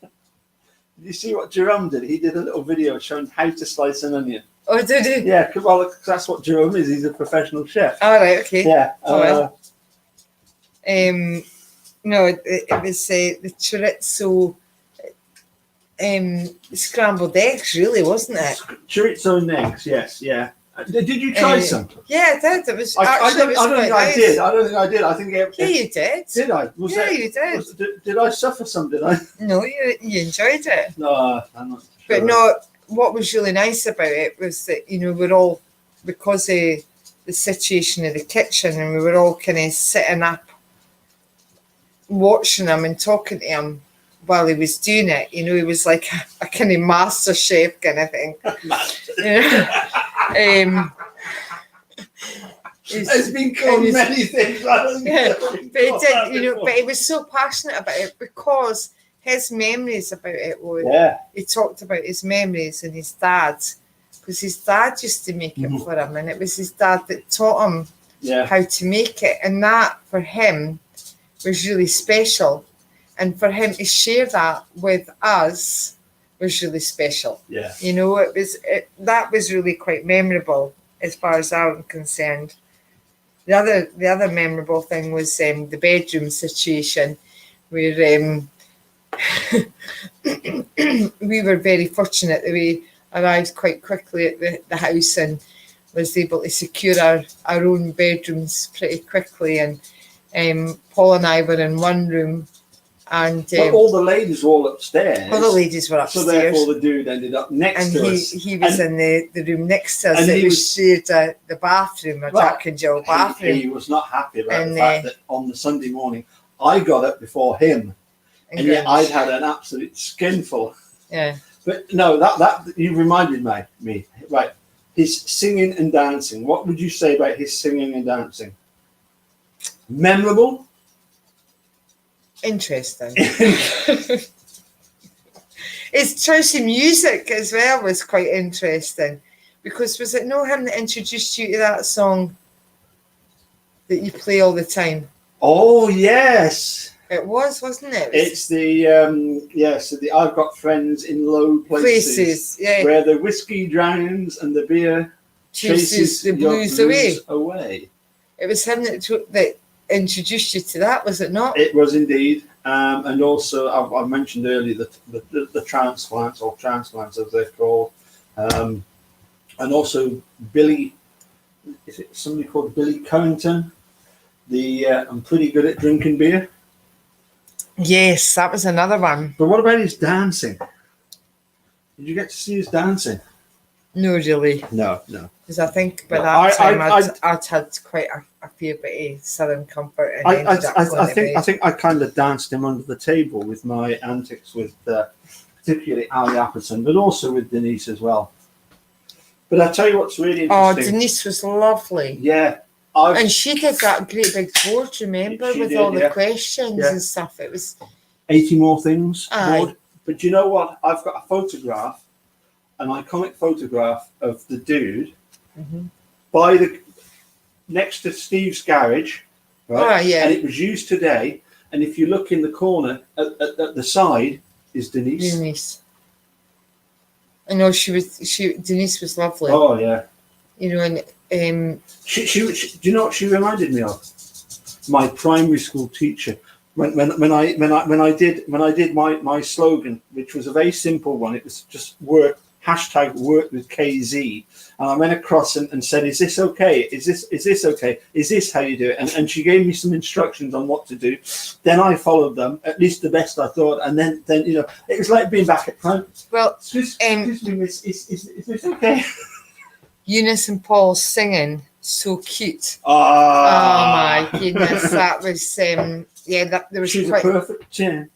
Did you see what Jerome did? He did a little video showing how to slice an onion. Oh, did he? Yeah, well, that's what Jerome is. He's a professional chef. All right. Okay. Yeah. Oh, well. No, it was the chorizo, scrambled eggs, really, wasn't it? Chorizo and eggs. Yes. Yeah. Did you try some? Yeah, I did. It was I actually. don't it was think quite I nice. did. I don't think I did. I think Yeah, you did. did I? Was Yeah, that- you did. did I suffer some? Did I? No, you enjoyed it. No, I'm not. Sure. But no, what was really nice about it was that, we're all, because of the situation of the kitchen, and we were all kind of sitting up watching him and talking to him while he was doing it. He was like a kind of master chef kind of thing. It's been called many things. I don't Yeah, think but it did, but he was so passionate about it because his memories about it were, Yeah. he talked about his memories and his dad, because his dad used to make it Mhm. for him, and it was his dad that taught him Yeah. how to make it, and that for him was really special, and for him to share that with us was really special. Yeah. That was really quite memorable as far as I'm concerned. The other memorable thing was the bedroom situation, where we were very fortunate that we arrived quite quickly at the house and was able to secure our own bedrooms pretty quickly. And Paul and I were in one room, and But all the ladies were all upstairs. all the ladies were So upstairs. therefore, the dude ended up next And to us. he was And- in the room next to us. and It he was was- shared the bathroom, a Well, Jack and Jill bathroom. He was not happy about And, the fact that on the Sunday morning I got up before him, and yet I'd had an absolute skinful. yeah. But no, that you reminded me right. His singing and dancing. What would you say about his singing and dancing? Memorable. Interesting. His choice of music as well was quite interesting, because was it no him that introduced you to that song that you play all the time? Oh yes, It was, wasn't it? it's the so the I've got friends in low places, yeah. where the whiskey drowns and the beer Chases the your blues away. away. It was him that introduced you to that, was it not? It was indeed, and also I mentioned earlier the transplants as they're called, and also Billy. Is it somebody called Billy Currington? I'm pretty good at drinking beer. Yes, that was another one. But what about his dancing? Did you get to see his dancing? No, really. No. Because I think by No, that time I- I'd had quite a fair bit of Southern Comfort, and I ended up going to bed. think I kind of danced him under the table with my antics with particularly Ali Appleton, but also with Denise as well. But I tell you what's really Oh, interesting. Denise was lovely. Yeah, And she did that great big board, remember, She with did, all the yeah. questions Yeah. and stuff. It was 80 more things. Aye. Board. But you know what? I've got a photograph, an iconic photograph of the dude Mhm. by next to Steve's garage, right? Oh, yeah. And it was used today. And if you look in the corner at the side is Denise. Denise. I know Denise was lovely. Oh yeah. And She, do you know what she reminded me of? My primary school teacher. When I did my slogan, which was a very simple one. It was just work with KZ, and I went across and said, "Is this okay? Is this okay? Is this how you do it?" And she gave me some instructions on what to do. Then I followed them, at least the best I thought. And then it was like being back at home. well, Excuse me, is this okay? Eunice and Paul's singing so cute. Oh Ah, my goodness, that was there was she's quite, a perfect 10. and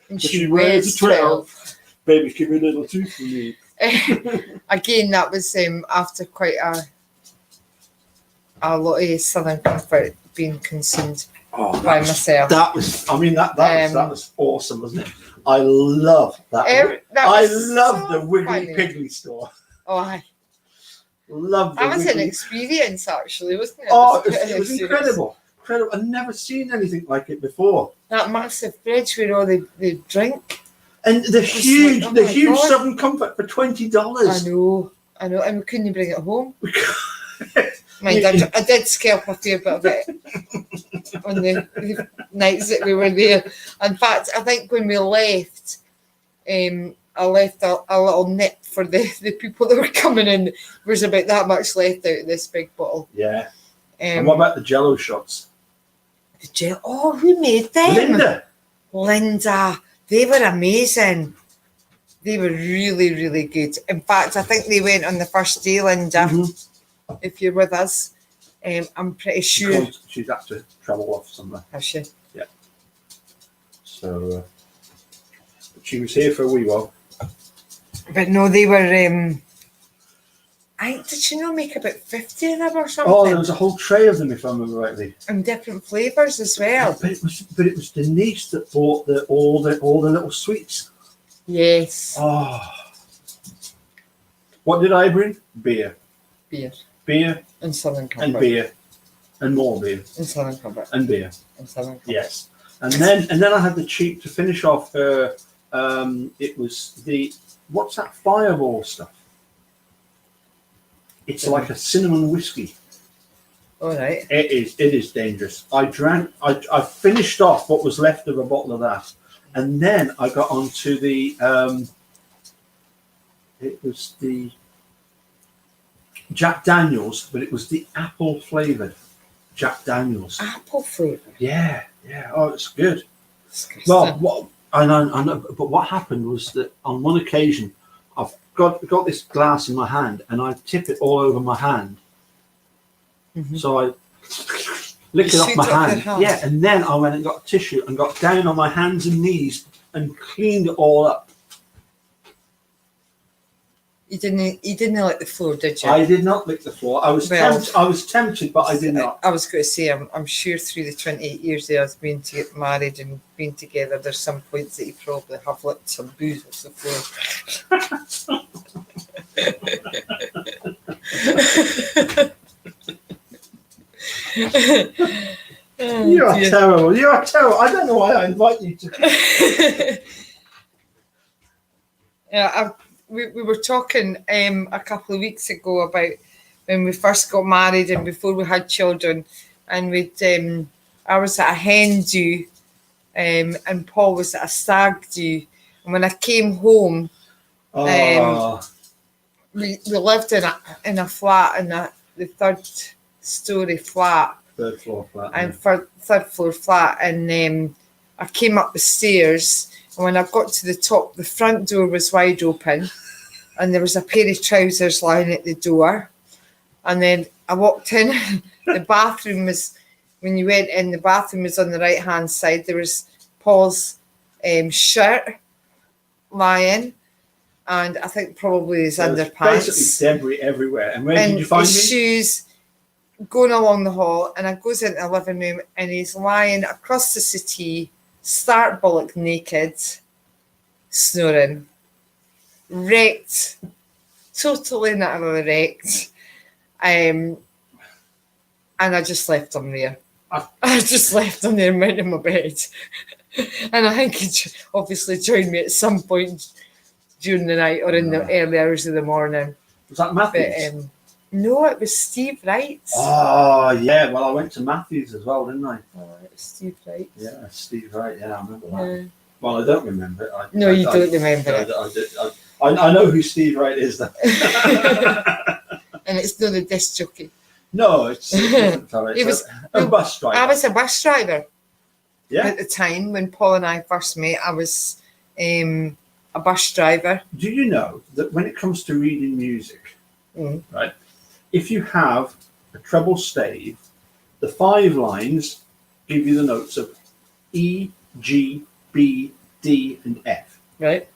but she she wears wears a 12. Baby, give me a little too for me. 12. Again, that was after quite a lot of Southern Comfort being consumed Oh, by myself. that was awesome, wasn't it? I love that. I love the Wiggly funny. Piggly store. Oh, Love the that was an Wiggly. experience, actually, wasn't it? Oh, it was incredible. Incredible. I've never seen anything like it before. That massive fridge where all they drink. And the huge, like, oh my God. Southern Comfort for $20. I know, and we couldn't bring it home. Mind, I did scalp a fair bit of it on the nights that we were there. In fact, I think when we left, I left a little nip for the people that were coming in. There was about that much left out of this big bottle. Yeah. And what about the Jello shots? Oh, who made them? Linda. They were amazing. They were really, really good. In fact, I think they went on the first day, Linda. Mm-hmm. If you're with us, I'm pretty sure. Because she's had to travel off somewhere. Has she? Yeah. So, but she was here for a wee while. But no, they were. Did you not make about 50 of them or something? Oh, there was a whole tray of them, if I remember rightly. And different flavours as well. But it was Denise that bought all the little sweets. Yes. Oh. What did I bring? Beer. Beer. And Southern Comfort. And beer. And more beer. And Southern Comfort. And beer. And Southern Comfort. Yes. And then I had the cheap to finish off. It was what's that Fireball stuff? It's like a cinnamon whiskey. All right. It is dangerous. I finished off what was left of a bottle of that, and then I got onto the it was the Jack Daniels, but it was the apple flavored Jack Daniels. Apple flavour. Yeah. Oh, it's good. Disgusting. Well, I know, but what happened was that on one occasion, I've got this glass in my hand, and I tip it all over my hand. Mm-hmm. So I lick it off my hand. Yeah, and then I went and got a tissue and got down on my hands and knees and cleaned it all up. You didn't lick the floor, did you? I did not lick the floor. I was tempted, but I did not. I was going to say, I'm sure through the 28 years that I've been to get married and been together, there's some points that you probably have licked some booze off the floor. You are terrible. You are terrible. I don't know why I invite you to. Yeah, we were talking a couple of weeks ago about when we first got married and before we had children, and I was at a hen do, and Paul was at a stag do, and when I came home, we lived in a flat in the third story flat. Third floor flat. And third floor flat, and I came up the stairs. And when I got to the top, the front door was wide open and there was a pair of trousers lying at the door. And then I walked in, the bathroom was, when you went in, the bathroom was on the right-hand side. There was Paul's shirt lying, and I think probably his underpants. Basically debris everywhere. And where did you find his shoes going along the hall, and I goes into the living room and he's lying across the settee, stark bollock naked, snoring, wrecked, totally and utterly wrecked. And I just left him there. I just left him there, went in my bed. And I think he obviously joined me at some point during the night or in the early hours of the morning. Was that Matthews? But, no, it was Steve Wright. Oh, yeah. Well, I went to Matthews as well, didn't I? Oh, it was Steve Wright. Yeah, Steve Wright. Yeah, I remember that. Yeah. Well, I don't remember it. You don't remember it. I know who Steve Wright is, though. And it's not a disc jockey. No, it's a bus driver. I was a bus driver. Yeah. At the time when Paul and I first met, I was a bus driver. Do you know that when it comes to reading music, right, if you have a treble stave. The 5 lines give you the notes of E, G, B, D, and F. Right.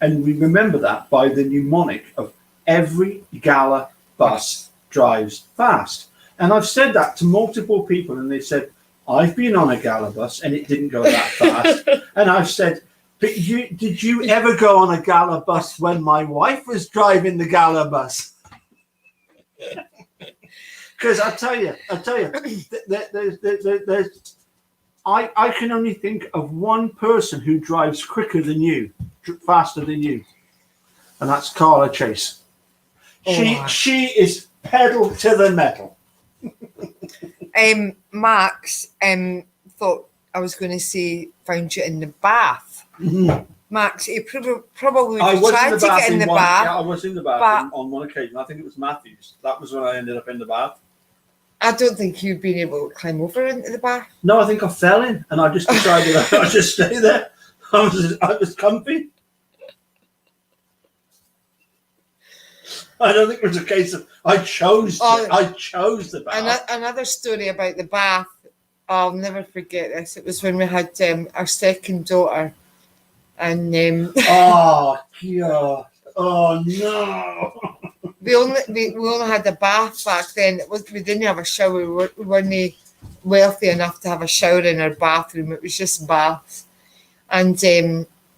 And we remember that by the mnemonic of every Gala bus drives fast. And I've said that to multiple people, and they said, I've been on a Gala bus and it didn't go that fast. And I've said, but did you ever go on a Gala bus when my wife was driving the Gala bus? Because I tell you, I can only think of one person who drives quicker than you, faster than you, and that's Carla Chase. She is pedal to the metal. Max thought I was going to say found you in the bath. Mm-hmm. Max, he probably would have tried to get in the bath. Yeah, I was in the bath on one occasion. I think it was Matthews. That was when I ended up in the bath. I don't think you'd been able to climb over into the bath. No, I think I fell in, and I just decided I'd just stay there. I was comfy. I don't think it was a case of I chose the bath. Another story about the bath. I'll never forget this. It was when we had our second daughter, and oh God! Oh no! we only had a bath back then. We didn't have a shower. We weren't wealthy enough to have a shower in our bathroom. It was just baths, and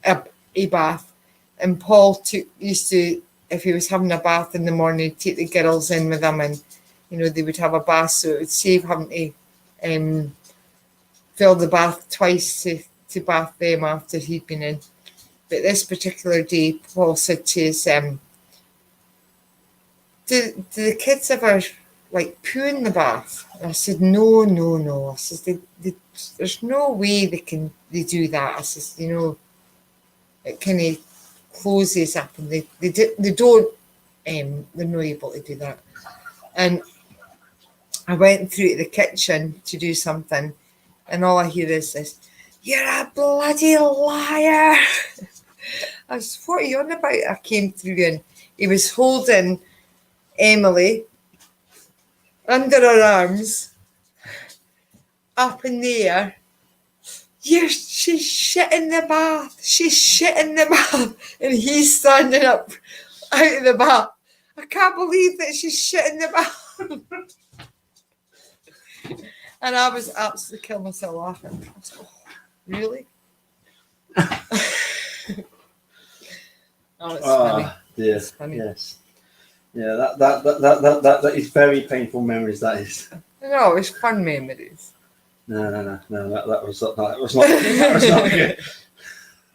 a bath. And Paul used to, if he was having a bath in the morning, take the girls in with him, and they would have a bath, so it would save having to fill the bath twice to bath them after he'd been in. But this particular day, Paul said to us, do the kids ever poo in the bath? And I said, no. I said, there's no way they do that. I says, it kind of closes up, and they don't, they're not able to do that. And I went through to the kitchen to do something, and all I hear is this, "You're a bloody liar." I was, what are you on about? I came through, and he was holding Emily under her arms, up in the air. She's shit in the bath. She's shit in the bath. And he's standing up out of the bath. I can't believe that she's shit in the bath. And I was absolutely killing myself laughing. I was like, oh, really? Oh, it's funny. Dear. It's funny. Yes. Yeah, that is very painful memories. That is. No, it's fun memories. No. That was not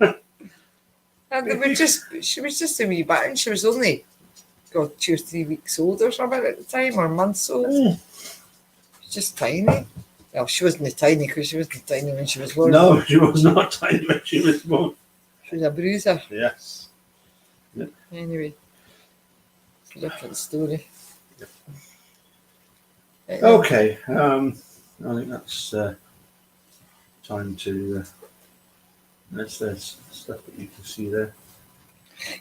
good. And she was just a wee bit, and she was only 2 or 3 weeks old or something at the time, or months old. She's just tiny. Well, she wasn't tiny because she wasn't tiny when she was born. No, she was not tiny when she was born. She was a bruiser. Yes. Yep. Anyway, it's a different story. Yep. Okay. I think that's time to. There's stuff that you can see there.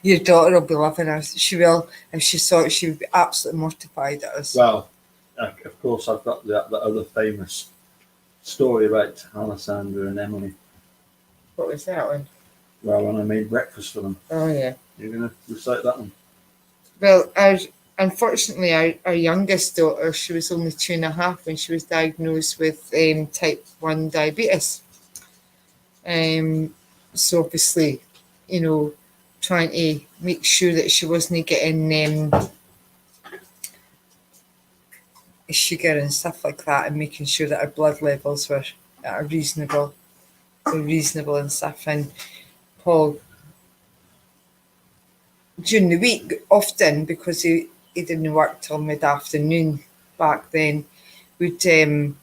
Your daughter will be loving us. She will. If she saw it, she would be absolutely mortified at us. Well, of course, I've got the other famous story about Alessandra and Emily. What was that one? Well, when I made breakfast for them. Oh, yeah. You're going to recite that one? Well, unfortunately, our youngest daughter, she was only 2.5 when she was diagnosed with type 1 diabetes. So obviously, trying to make sure that she wasn't getting sugar and stuff like that, and making sure that her blood levels were reasonable and stuff. And Paul, during the week, often, because he didn't work till mid-afternoon back then, would get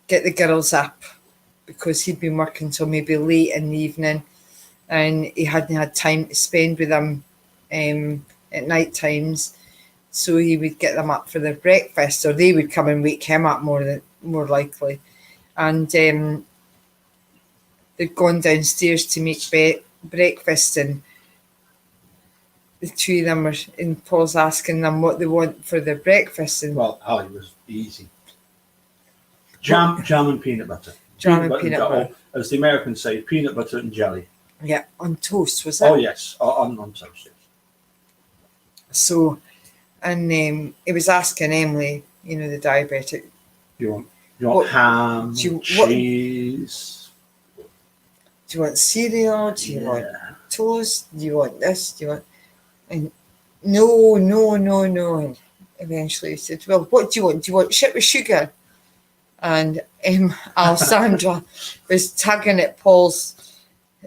the girls up, because he'd been working till maybe late in the evening, and he hadn't had time to spend with them at night times. So he would get them up for their breakfast, or they would come and wake him up more likely. And they'd gone downstairs to make breakfast, and the two of them were, and Paul's asking them what they want for their breakfast, and Well, it was easy. Jam and peanut butter. Jam and peanut butter. Or, as the Americans say, peanut butter and jelly. yeah, on toast, was it? Oh yes, on toast. Yes. So, and he was asking Emily, you know, the diabetic, You want What- ham, do you- what- cheese? do you want cereal? Do you want toast? Do you want this? Do you want? And no. And eventually he said, well, what do you want? Do you want shit with sugar? And Alessandra was tugging at Paul's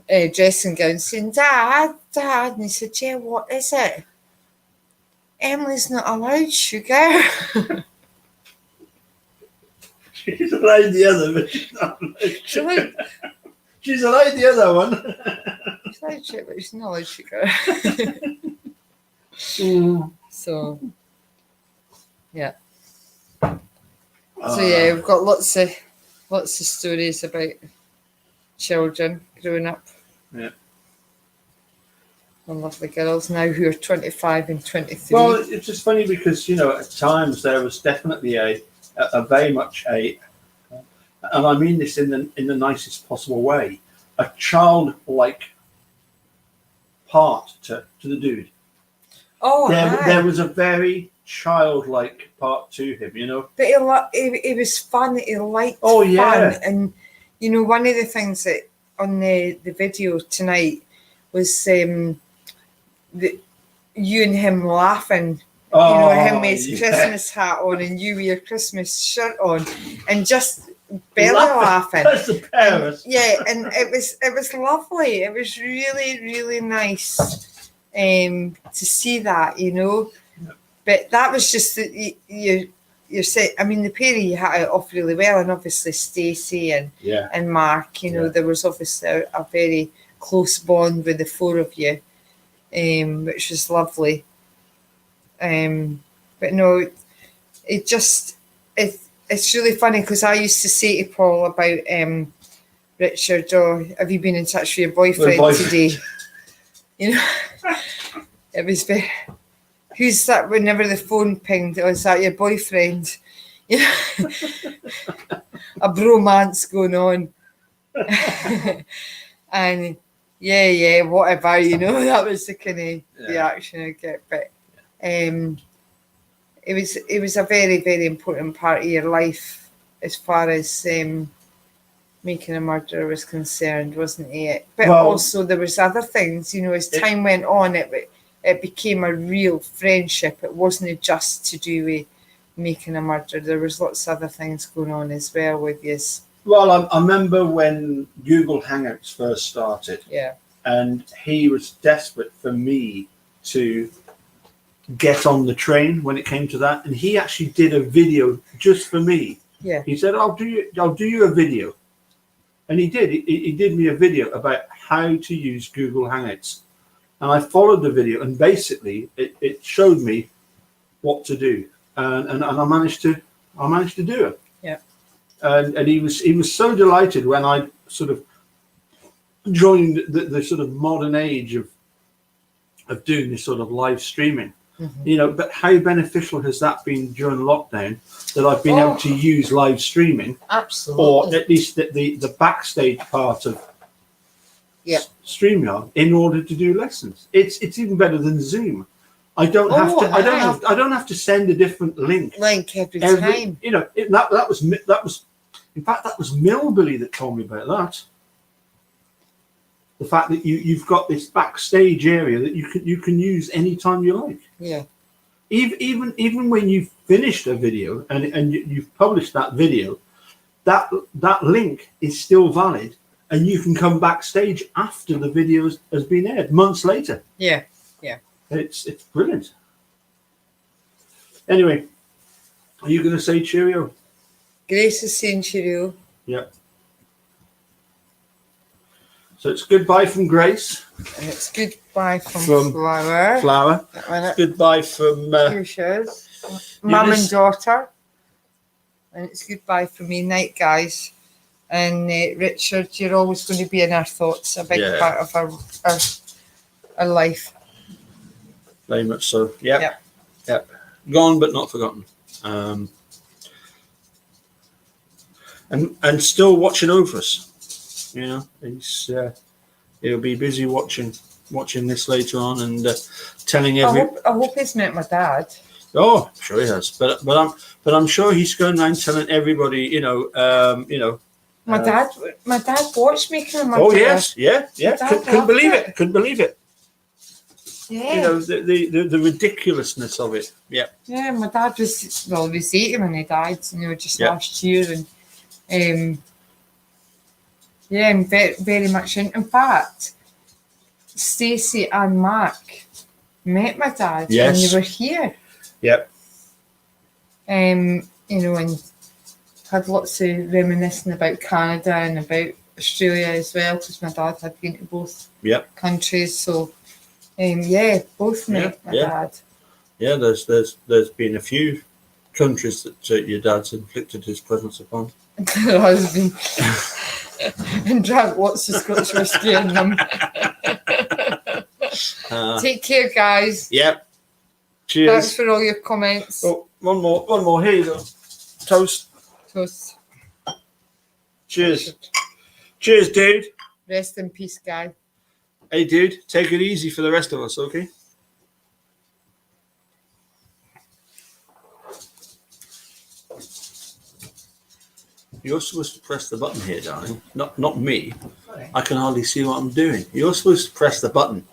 dressing gown, saying, Dad. And he said, yeah, what is it? Emily's not allowed sugar. She's allowed the other, but she's not allowed She's allowed, She's allowed the other one. she's allowed shit, but she's not allowed sugar. So, yeah. So yeah, we've got lots of stories about children growing up. Yeah. And lovely girls now who are 25 and 23. Well, it's just funny because, you know, at times there was definitely a very much and I mean this in the nicest possible way, a childlike part to the dude. oh, There was a very childlike part to him, you know. but he was fun. He liked Oh, yeah. fun. And, you know, one of the things that on the video tonight was that you and him laughing. You know, him with his Christmas hat on and you with your Christmas shirt on and just belly laughing. That's the parents. Yeah, and it was lovely. It was really, really nice to see that, you know. But that was just that you're saying. I mean, the pair of you had it off really well, and obviously Stacey and Mark. You know, Yeah. there was obviously a very close bond with the four of you, which was lovely. But no, it's really funny because I used to say to Paul about Richard, oh, have you been in touch with your boyfriend today? You know, it was very, who's that whenever the phone pinged, oh, is that your boyfriend? You know, a bromance going on. And yeah, whatever, you know, that was the kind of reaction I get. But it was a very, very important part of your life as far as Making a Murderer was concerned, wasn't it? But also there was other things, you know, as time went on, it became a real friendship. It wasn't just to do with Making a Murderer. There was lots of other things going on as well with you. Well, I remember when Google Hangouts first started. Yeah. And he was desperate for me to get on the train when it came to that, and he actually did a video just for me. Yeah. He said, "I'll do you a video," and he did. He did me a video about how to use Google Hangouts, and I followed the video, and basically it showed me what to do, and I managed to do it. Yeah. And he was so delighted when I sort of joined the sort of modern age of doing this sort of live streaming. Mm-hmm. You know, but how beneficial has that been during lockdown that I've been able to use live streaming? Absolutely. Or at least the backstage part of StreamYard in order to do lessons. It's even better than Zoom. I don't have to send a different link every time. You know, that was in fact that was Millbilly that told me about that. The fact that you've got this backstage area that you can use anytime you like. Yeah. Even when you've finished a video and you've published that video, that link is still valid, and you can come backstage after the video has been aired months later. Yeah. It's brilliant. Anyway, are you going to say cheerio? Grace is saying cheerio. Yeah. So it's goodbye from Grace. And it's goodbye from Flower. Flower. Goodbye from Mum and daughter. And it's goodbye from me. Night, guys. And Richard, you're always going to be in our thoughts, a big part of our life. very much so. Yep. Yep. Yep. Gone but not forgotten. And still watching over us. You know, he'll be busy watching this later on and telling I hope he's met my dad. Oh, I'm sure he has. But I'm sure he's going around telling everybody. You know. My dad watched Making a Murderer. Oh yes, yeah. Couldn't believe it. it. Couldn't believe it. Yeah. You know the ridiculously of it. Yeah. Yeah, my dad was 80 when he died, just Yeah. last year, and I'm very, very much in fact, Stacey and Mark met my dad when Yes. they were here. Yep. And had lots of reminiscing about Canada and about Australia as well, because my dad had been to both Yep. countries. So, both met my yeah. dad. Yeah. There's been a few countries that your dad's inflicted his presence upon. There has been. And drank lots of Scotch whiskey in them. Take care, guys. Yep. Cheers. Thanks for all your comments. Oh, one more. Here you go. Toast. Toast. Cheers. Cheers, dude. Rest in peace, guy. Hey, dude, take it easy for the rest of us, okay? You're supposed to press the button here, darling. Not me. Sorry. I can hardly see what I'm doing. You're supposed to press the button.